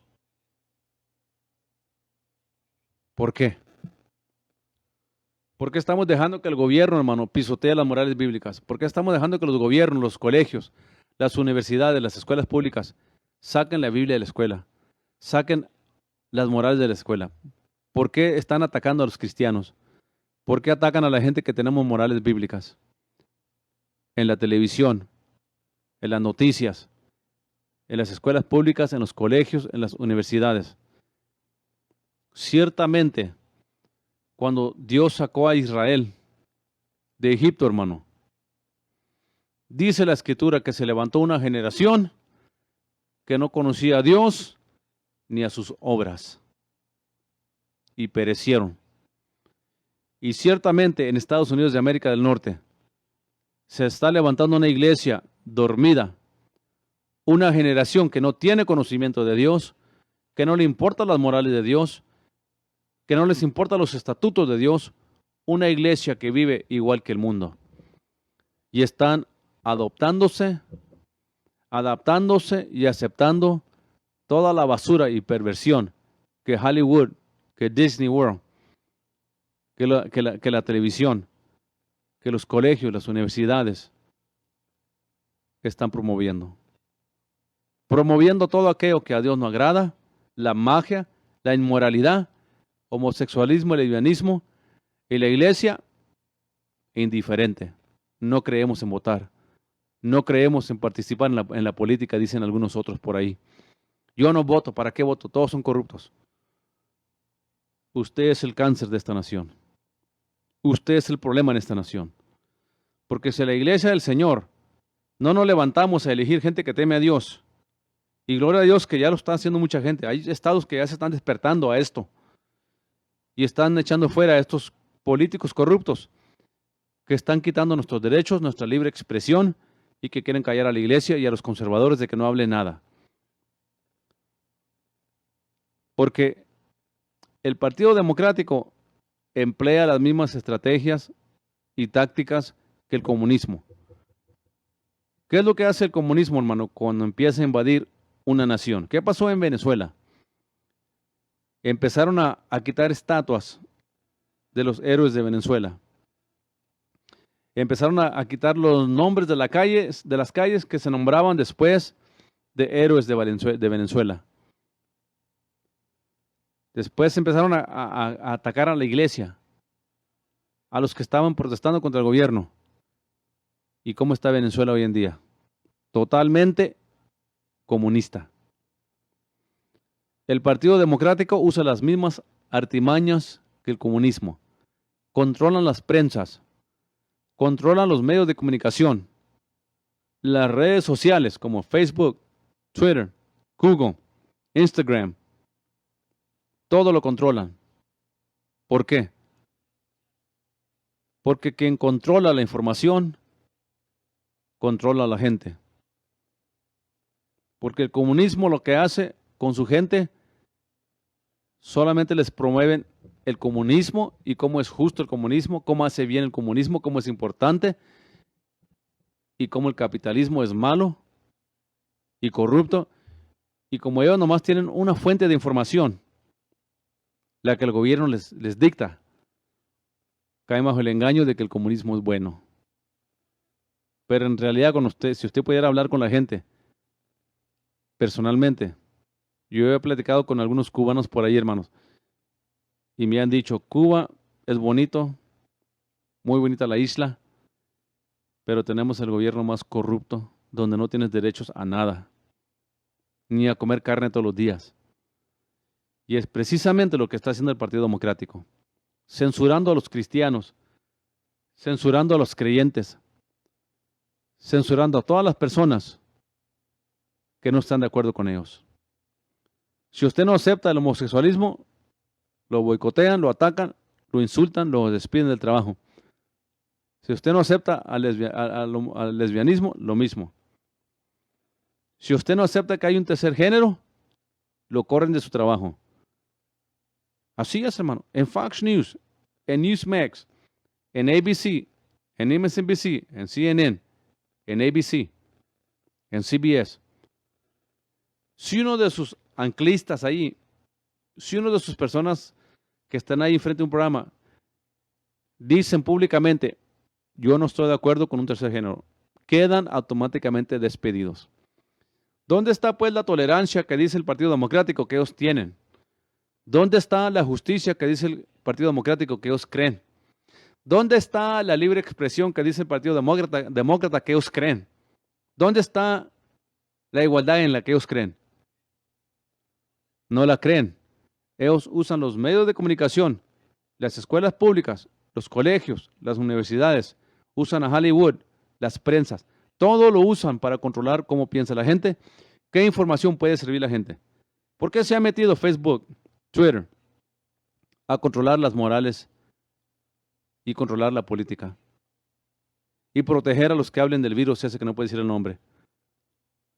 ¿Por qué? ¿Por qué estamos dejando que el gobierno, hermano, pisotee las morales bíblicas? ¿Por qué estamos dejando que los gobiernos, los colegios, las universidades, las escuelas públicas Saquen la Biblia de la escuela. Saquen las morales de la escuela. ¿Por qué están atacando a los cristianos? ¿Por qué atacan a la gente que tenemos morales bíblicas? En la televisión, en las noticias, en las escuelas públicas, en los colegios, en las universidades. Ciertamente, cuando Dios sacó a Israel de Egipto, hermano, dice la Escritura que se levantó una generación que no conocía a Dios ni a sus obras y perecieron. Y ciertamente en Estados Unidos de América del Norte se está levantando una iglesia dormida, una generación que no tiene conocimiento de Dios, que no le importan las morales de Dios, que no les importan los estatutos de Dios, una iglesia que vive igual que el mundo. Y están adaptándose y aceptando toda la basura y perversión que Hollywood, que Disney World, que la televisión, que los colegios, las universidades están promoviendo. Promoviendo todo aquello que a Dios no agrada, la magia, la inmoralidad, homosexualismo, lesbianismo, y la iglesia indiferente. No creemos en votar. No creemos en participar en la política, dicen algunos otros por ahí. Yo no voto, ¿para qué voto? Todos son corruptos. Usted es el cáncer de esta nación. Usted es el problema en esta nación. Porque si la iglesia del Señor no nos levantamos a elegir gente que teme a Dios, y gloria a Dios que ya lo está haciendo mucha gente, hay estados que ya se están despertando a esto y están echando fuera a estos políticos corruptos que están quitando nuestros derechos, nuestra libre expresión y que quieren callar a la iglesia y a los conservadores de que no hable nada. Porque el Partido Democrático emplea las mismas estrategias y tácticas que el comunismo. ¿Qué es lo que hace el comunismo, hermano, cuando empieza a invadir una nación? ¿Qué pasó en Venezuela? Empezaron a quitar estatuas de los héroes de Venezuela. Empezaron a quitar los nombres de las calles que se nombraban después de héroes de Venezuela. Después empezaron a atacar a la iglesia, a los que estaban protestando contra el gobierno. ¿Y cómo está Venezuela hoy en día? Totalmente comunista. El Partido Democrático usa las mismas artimañas que el comunismo. Controlan las prensas, controlan los medios de comunicación, las redes sociales como Facebook, Twitter, Google, Instagram. Todo lo controlan. ¿Por qué? Porque quien controla la información, controla a la gente. Porque el comunismo lo que hace con su gente, solamente les promueven el comunismo y cómo es justo el comunismo, cómo hace bien el comunismo, cómo es importante y cómo el capitalismo es malo y corrupto. Y como ellos nomás tienen una fuente de información, la que el gobierno les dicta, caen bajo el engaño de que el comunismo es bueno. Pero en realidad, si usted pudiera hablar con la gente personalmente, yo he platicado con algunos cubanos por ahí, hermanos, y me han dicho, Cuba es bonito, muy bonita la isla, pero tenemos el gobierno más corrupto, donde no tienes derechos a nada, ni a comer carne todos los días. Y es precisamente lo que está haciendo el Partido Democrático, censurando a los cristianos, censurando a los creyentes, censurando a todas las personas que no están de acuerdo con ellos. Si usted no acepta el homosexualismo, lo boicotean, lo atacan, lo insultan, lo despiden del trabajo. Si usted no acepta al lesbianismo, lo mismo. Si usted no acepta que hay un tercer género, lo corren de su trabajo. Así es, hermano. En Fox News, en Newsmax, en ABC, en MSNBC, en CNN, en ABC, en CBS. Si uno de sus anclistas ahí, si uno de sus personas que están ahí frente a un programa dicen públicamente, yo no estoy de acuerdo con un tercer género, quedan automáticamente despedidos. ¿Dónde está pues la tolerancia que dice el Partido Democrático que ellos tienen? ¿Dónde está la justicia que dice el Partido Democrático que ellos creen? ¿Dónde está la libre expresión que dice el Partido Demócrata que ellos creen? ¿Dónde está la igualdad en la que ellos creen? No la creen. Ellos usan los medios de comunicación, las escuelas públicas, los colegios, las universidades, usan a Hollywood, las prensas. Todo lo usan para controlar cómo piensa la gente, qué información puede servir la gente. ¿Por qué se ha metido Facebook, Twitter, a controlar las morales y controlar la política? Y proteger a los que hablen del virus ese que no puede decir el nombre.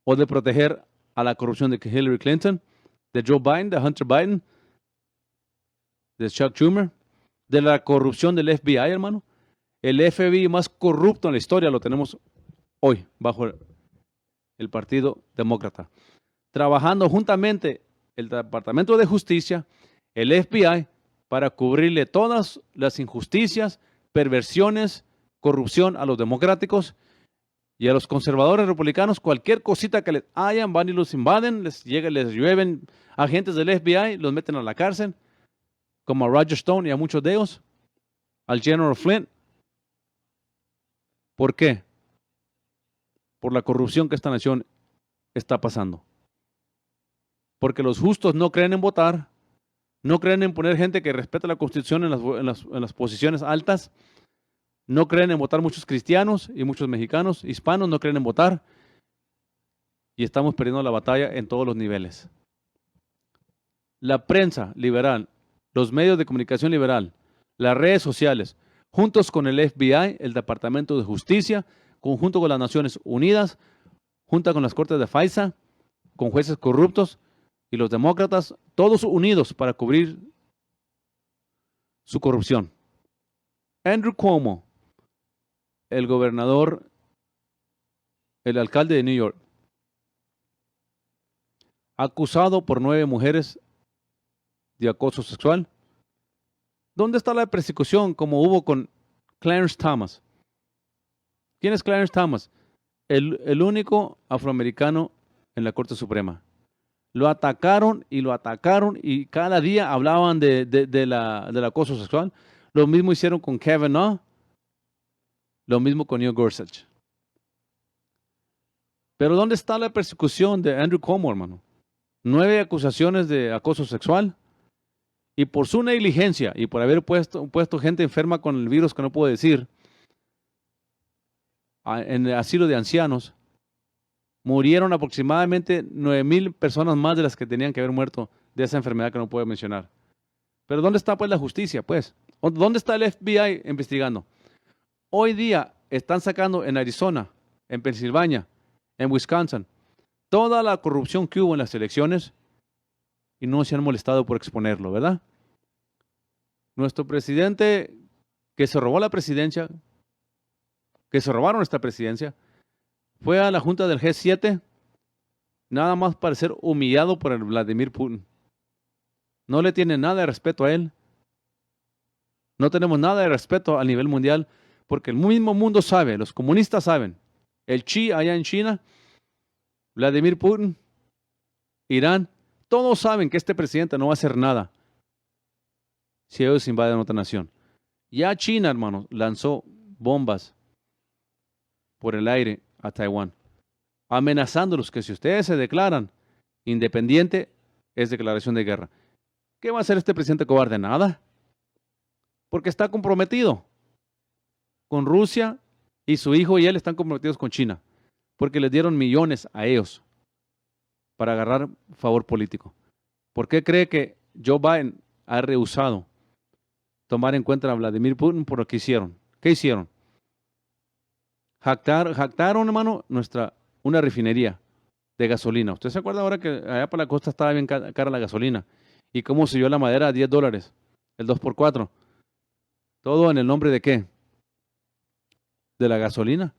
O de proteger a la corrupción de Hillary Clinton, de Joe Biden, de Hunter Biden, de Chuck Schumer, de la corrupción del FBI, hermano. El FBI más corrupto en la historia lo tenemos hoy bajo el Partido Demócrata. Trabajando juntamente el Departamento de Justicia, el FBI, para cubrirle todas las injusticias, perversiones, corrupción a los democráticos y a los conservadores republicanos. Cualquier cosita que les hayan, van y los invaden, les llueven agentes del FBI, los meten a la cárcel, como a Roger Stone y a muchos de ellos, al General Flynn. ¿Por qué? Por la corrupción que esta nación está pasando. Porque los justos no creen en votar, no creen en poner gente que respeta la Constitución en las posiciones altas, no creen en votar muchos cristianos y muchos mexicanos, hispanos no creen en votar, y estamos perdiendo la batalla en todos los niveles. La prensa liberal, los medios de comunicación liberal, las redes sociales, juntos con el FBI, el Departamento de Justicia, conjunto con las Naciones Unidas, junto con las Cortes de FISA, con jueces corruptos y los demócratas, todos unidos para cubrir su corrupción. Andrew Cuomo, el gobernador, el alcalde de New York, acusado por 9 mujeres de acoso sexual. ¿Dónde está la persecución como hubo con Clarence Thomas? ¿Quién es Clarence Thomas? El único afroamericano en la Corte Suprema. Lo atacaron y cada día hablaban del acoso sexual. Lo mismo hicieron con Kavanaugh, lo mismo con Neil Gorsuch. Pero ¿dónde está la persecución de Andrew Cuomo, hermano? 9 acusaciones de acoso sexual. Y por su negligencia y por haber puesto gente enferma con el virus que no puedo decir, en el asilo de ancianos, murieron aproximadamente 9,000 personas más de las que tenían que haber muerto de esa enfermedad que no puedo mencionar. Pero ¿dónde está pues la justicia? Pues, ¿dónde está el FBI investigando? Hoy día están sacando en Arizona, en Pensilvania, en Wisconsin, toda la corrupción que hubo en las elecciones y no se han molestado por exponerlo, ¿verdad? Nuestro presidente que se robó la presidencia, que se robaron esta presidencia, fue a la junta del G7 nada más para ser humillado por el Vladimir Putin. No le tiene nada de respeto a él. No tenemos nada de respeto a nivel mundial porque el mismo mundo sabe, los comunistas saben, el Xi allá en China, Vladimir Putin, Irán, todos saben que este presidente no va a hacer nada si ellos invaden otra nación. Ya China, hermanos, lanzó bombas por el aire a Taiwán, amenazándolos que si ustedes se declaran independiente, es declaración de guerra. ¿Qué va a hacer este presidente cobarde? Nada. Porque está comprometido con Rusia y su hijo y él están comprometidos con China. Porque les dieron millones a ellos para agarrar favor político. ¿Por qué cree que Joe Biden ha rehusado tomar en cuenta a Vladimir Putin por lo que hicieron? ¿Qué hicieron? Jactaron, hermano, una refinería de gasolina. ¿Usted se acuerda ahora que allá por la costa estaba bien cara la gasolina? ¿Y cómo subió la madera a $10? El 2x4. ¿Todo en el nombre de qué? De la gasolina.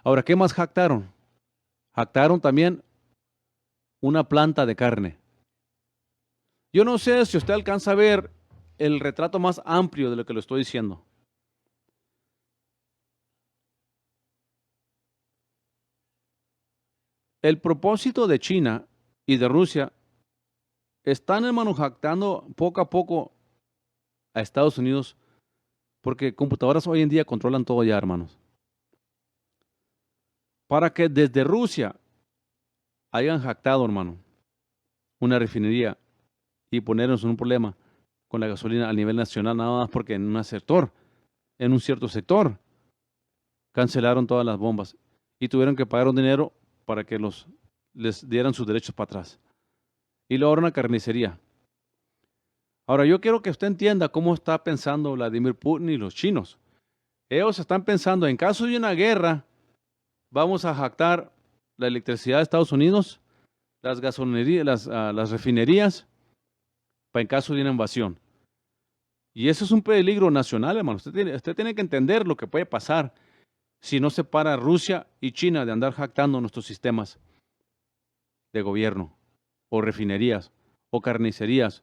Ahora, ¿qué más jactaron? Jactaron también una planta de carne. Yo no sé si usted alcanza a ver el retrato más amplio de lo que lo estoy diciendo. El propósito de China y de Rusia están, hermanos, jactando poco a poco a Estados Unidos, porque computadoras hoy en día controlan todo ya, hermanos. Para que desde Rusia hayan jactado, hermano, una refinería y ponernos en un problema con la gasolina a nivel nacional, nada más porque en un cierto sector, cancelaron todas las bombas y tuvieron que pagar un dinero para que les dieran sus derechos para atrás. Y luego ahora una carnicería. Ahora, yo quiero que usted entienda cómo está pensando Vladimir Putin y los chinos. Ellos están pensando, en caso de una guerra, vamos a jactar la electricidad de Estados Unidos, las gasolinerías, las refinerías, para en caso de una invasión. Y eso es un peligro nacional, hermano. Usted tiene que entender lo que puede pasar si no se para Rusia y China de andar jactando nuestros sistemas de gobierno, o refinerías, o carnicerías,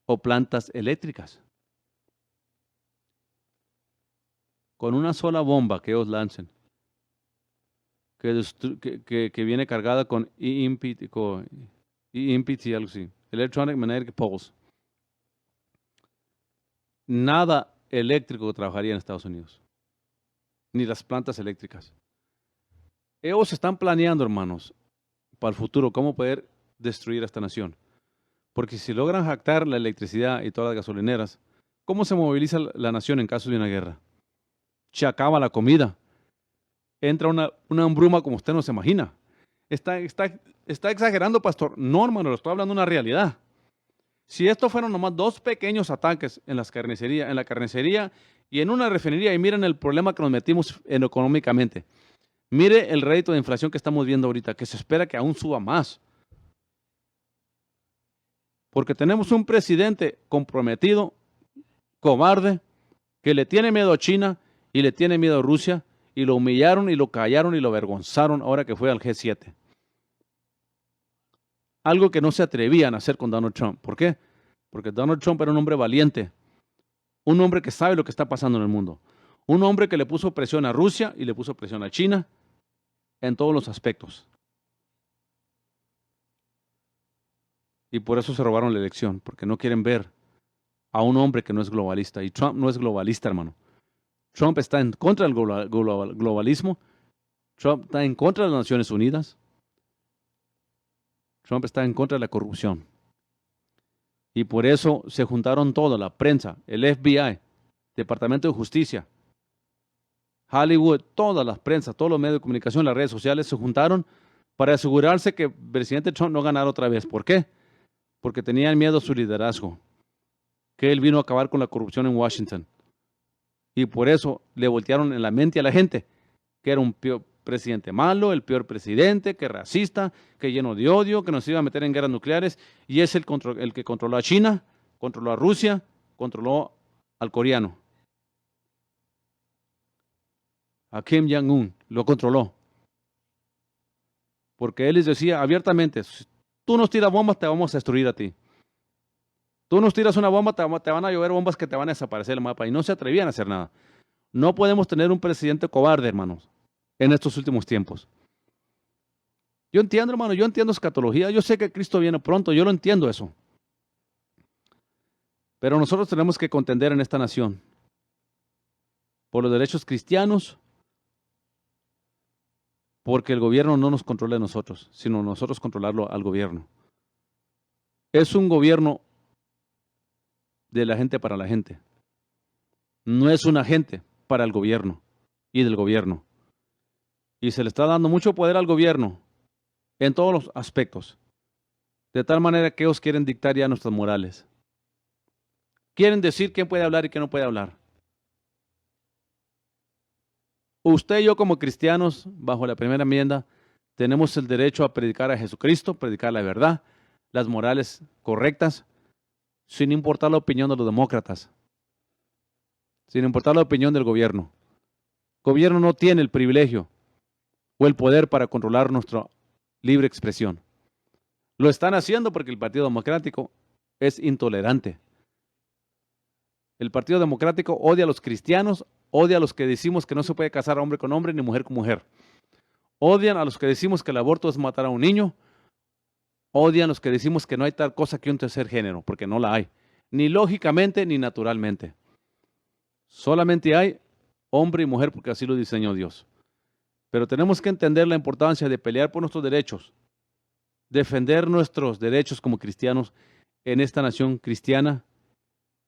o plantas eléctricas. Con una sola bomba que ellos lancen, que viene cargada con EMP, algo así, Electronic Magnetic Pulse. Nada eléctrico trabajaría en Estados Unidos, ni las plantas eléctricas. Ellos están planeando, hermanos, para el futuro, cómo poder destruir a esta nación. Porque si logran jactar la electricidad y todas las gasolineras, ¿cómo se moviliza la nación en caso de una guerra? Se acaba la comida. Entra una hambruna como usted no se imagina. Está exagerando, pastor. No, hermano, lo estoy hablando de una realidad. Si esto fueron nomás 2 pequeños ataques en la carnicería y en una refinería, y miren el problema que nos metimos económicamente. Mire el rédito de inflación que estamos viendo ahorita, que se espera que aún suba más. Porque tenemos un presidente comprometido, cobarde, que le tiene miedo a China y le tiene miedo a Rusia, y lo humillaron y lo callaron y lo avergonzaron ahora que fue al G7. Algo que no se atrevían a hacer con Donald Trump. ¿Por qué? Porque Donald Trump era un hombre valiente, un hombre que sabe lo que está pasando en el mundo, un hombre que le puso presión a Rusia y le puso presión a China en todos los aspectos. Y por eso se robaron la elección, porque no quieren ver a un hombre que no es globalista. Y Trump no es globalista, hermano. Trump está en contra del globalismo. Trump está en contra de las Naciones Unidas. Trump está en contra de la corrupción. Y por eso se juntaron todos, la prensa, el FBI, Departamento de Justicia, Hollywood, todas las prensas, todos los medios de comunicación, las redes sociales se juntaron para asegurarse que el presidente Trump no ganara otra vez. ¿Por qué? Porque tenían miedo a su liderazgo, que él vino a acabar con la corrupción en Washington. Y por eso le voltearon en la mente a la gente que era un presidente malo, el peor presidente, que racista, que lleno de odio, que nos iba a meter en guerras nucleares. Y es el que controló a China, controló a Rusia, controló al coreano. A Kim Jong-un lo controló. Porque él les decía abiertamente, tú nos tiras bombas, te vamos a destruir a ti. Tú nos tiras una bomba, te van a llover bombas que te van a desaparecer el mapa. Y no se atrevían a hacer nada. No podemos tener un presidente cobarde, hermanos, en estos últimos tiempos. Yo entiendo, hermano, yo entiendo escatología. Yo sé que Cristo viene pronto, yo lo entiendo eso. Pero nosotros tenemos que contender en esta nación por los derechos cristianos, porque el gobierno no nos controla a nosotros, sino nosotros controlarlo al gobierno. Es un gobierno de la gente para la gente. No es un agente para el gobierno y del gobierno. Y se le está dando mucho poder al gobierno en todos los aspectos. De tal manera que ellos quieren dictar ya nuestras morales. Quieren decir quién puede hablar y quién no puede hablar. Usted y yo como cristianos, bajo la primera enmienda, tenemos el derecho a predicar a Jesucristo, predicar la verdad, las morales correctas, sin importar la opinión de los demócratas, sin importar la opinión del gobierno. El gobierno no tiene el privilegio o el poder para controlar nuestra libre expresión. Lo están haciendo porque el Partido Democrático es intolerante. El Partido Democrático odia a los cristianos, odia a los que decimos que no se puede casar hombre con hombre ni mujer con mujer. Odian a los que decimos que el aborto es matar a un niño. Odian a los que decimos que no hay tal cosa que un tercer género, porque no la hay. Ni lógicamente ni naturalmente. Solamente hay hombre y mujer porque así lo diseñó Dios. Pero tenemos que entender la importancia de pelear por nuestros derechos, defender nuestros derechos como cristianos en esta nación cristiana,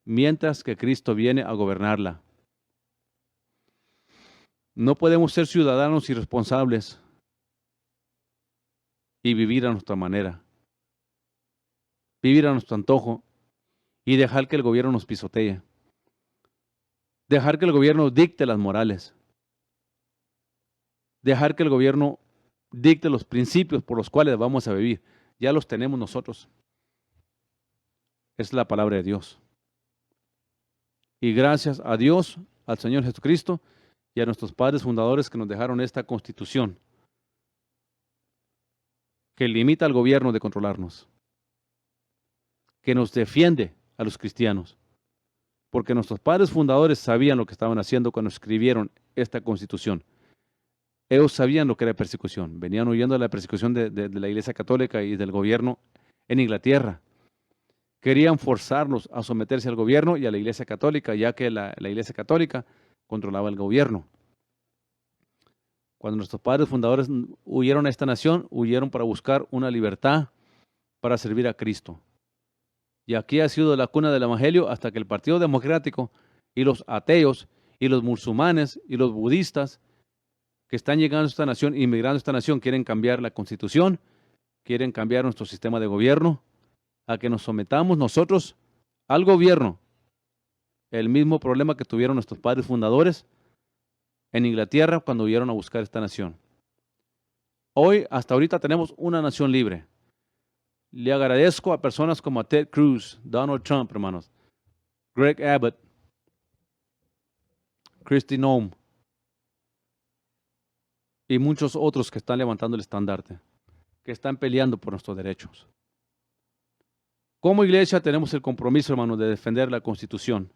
mientras que Cristo viene a gobernarla. No podemos ser ciudadanos irresponsables y vivir a nuestra manera, vivir a nuestro antojo y dejar que el gobierno nos pisotee, dejar que el gobierno dicte las morales, dejar que el gobierno dicte los principios por los cuales vamos a vivir. Ya los tenemos nosotros. Es la palabra de Dios. Y gracias a Dios, al Señor Jesucristo y a nuestros padres fundadores que nos dejaron esta constitución que limita al gobierno de controlarnos, que nos defiende a los cristianos, porque nuestros padres fundadores sabían lo que estaban haciendo cuando escribieron esta constitución. Ellos sabían lo que era persecución, venían huyendo de la persecución de la Iglesia Católica y del gobierno en Inglaterra. Querían forzarlos a someterse al gobierno y a la Iglesia Católica, ya que la Iglesia Católica controlaba el gobierno. Cuando nuestros padres fundadores huyeron a esta nación, huyeron para buscar una libertad para servir a Cristo. Y aquí ha sido la cuna del Evangelio hasta que el Partido Democrático y los ateos y los musulmanes y los budistas que están llegando a esta nación, inmigrando a esta nación, quieren cambiar la Constitución, quieren cambiar nuestro sistema de gobierno, a que nos sometamos nosotros al gobierno. El mismo problema que tuvieron nuestros padres fundadores en Inglaterra cuando vinieron a buscar esta nación. Hoy, hasta ahorita, tenemos una nación libre. Le agradezco a personas como Ted Cruz, Donald Trump, hermanos, Greg Abbott, Kristi Noem y muchos otros que están levantando el estandarte, que están peleando por nuestros derechos. Como iglesia tenemos el compromiso, hermanos, de defender la Constitución.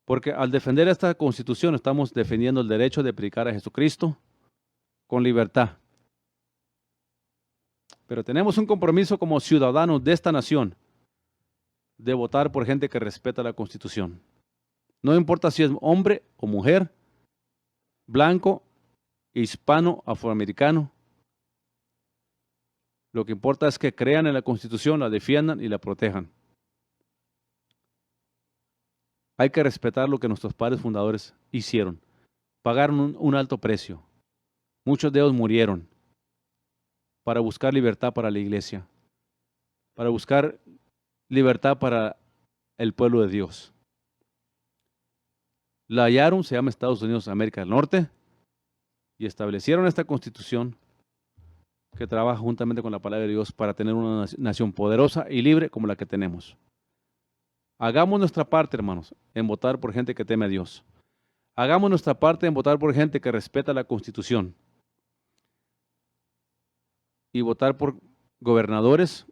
Porque al defender esta Constitución estamos defendiendo el derecho de predicar a Jesucristo con libertad. Pero tenemos un compromiso como ciudadanos de esta nación de votar por gente que respeta la Constitución. No importa si es hombre o mujer, blanco, hispano, afroamericano. Lo que importa es que crean en la Constitución, la defiendan y la protejan. Hay que respetar lo que nuestros padres fundadores hicieron. Pagaron un alto precio. Muchos de ellos murieron para buscar libertad para la iglesia, para buscar libertad para el pueblo de Dios. La hallaron, se llama Estados Unidos de América del Norte, y establecieron esta constitución que trabaja juntamente con la palabra de Dios para tener una nación poderosa y libre como la que tenemos. Hagamos nuestra parte, hermanos, en votar por gente que teme a Dios. Hagamos nuestra parte en votar por gente que respeta la Constitución. Y votar por gobernadores,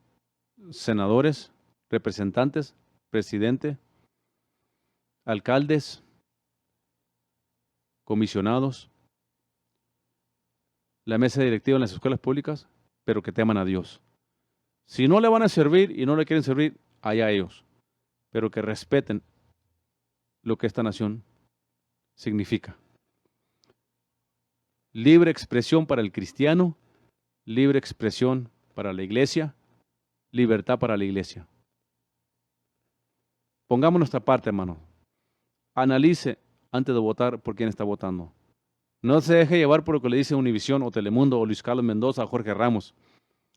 senadores, representantes, presidente, alcaldes, comisionados, la mesa directiva en las escuelas públicas, pero que teman a Dios. Si no le van a servir y no le quieren servir, allá ellos, pero que respeten lo que esta nación significa. Libre expresión para el cristiano, libre expresión para la iglesia, libertad para la iglesia. Pongamos nuestra parte, hermano. Analice antes de votar por quién está votando. No se deje llevar por lo que le dice Univisión o Telemundo o Luis Carlos Mendoza o Jorge Ramos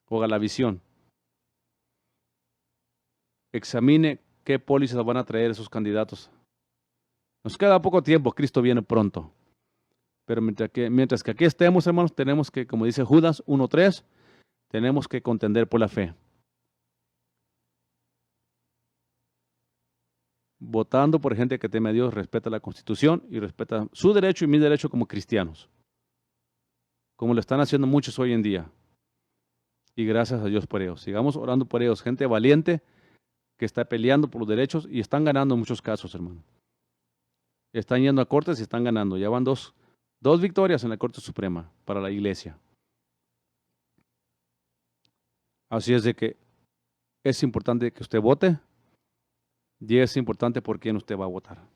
o Galavisión. Examine qué pólizas van a traer esos candidatos. Nos queda poco tiempo, Cristo viene pronto. Pero mientras que aquí estemos, hermanos, tenemos que, como dice Judas 1:3, tenemos que contender por la fe. Votando por gente que teme a Dios, respeta la Constitución y respeta su derecho y mi derecho como cristianos. Como lo están haciendo muchos hoy en día. Y gracias a Dios por ellos. Sigamos orando por ellos. Gente valiente que está peleando por los derechos y están ganando en muchos casos, hermano. Están yendo a cortes y están ganando. Ya van dos 2 victorias en la Corte Suprema para la iglesia. Así es de que es importante que usted vote y es importante por quién usted va a votar.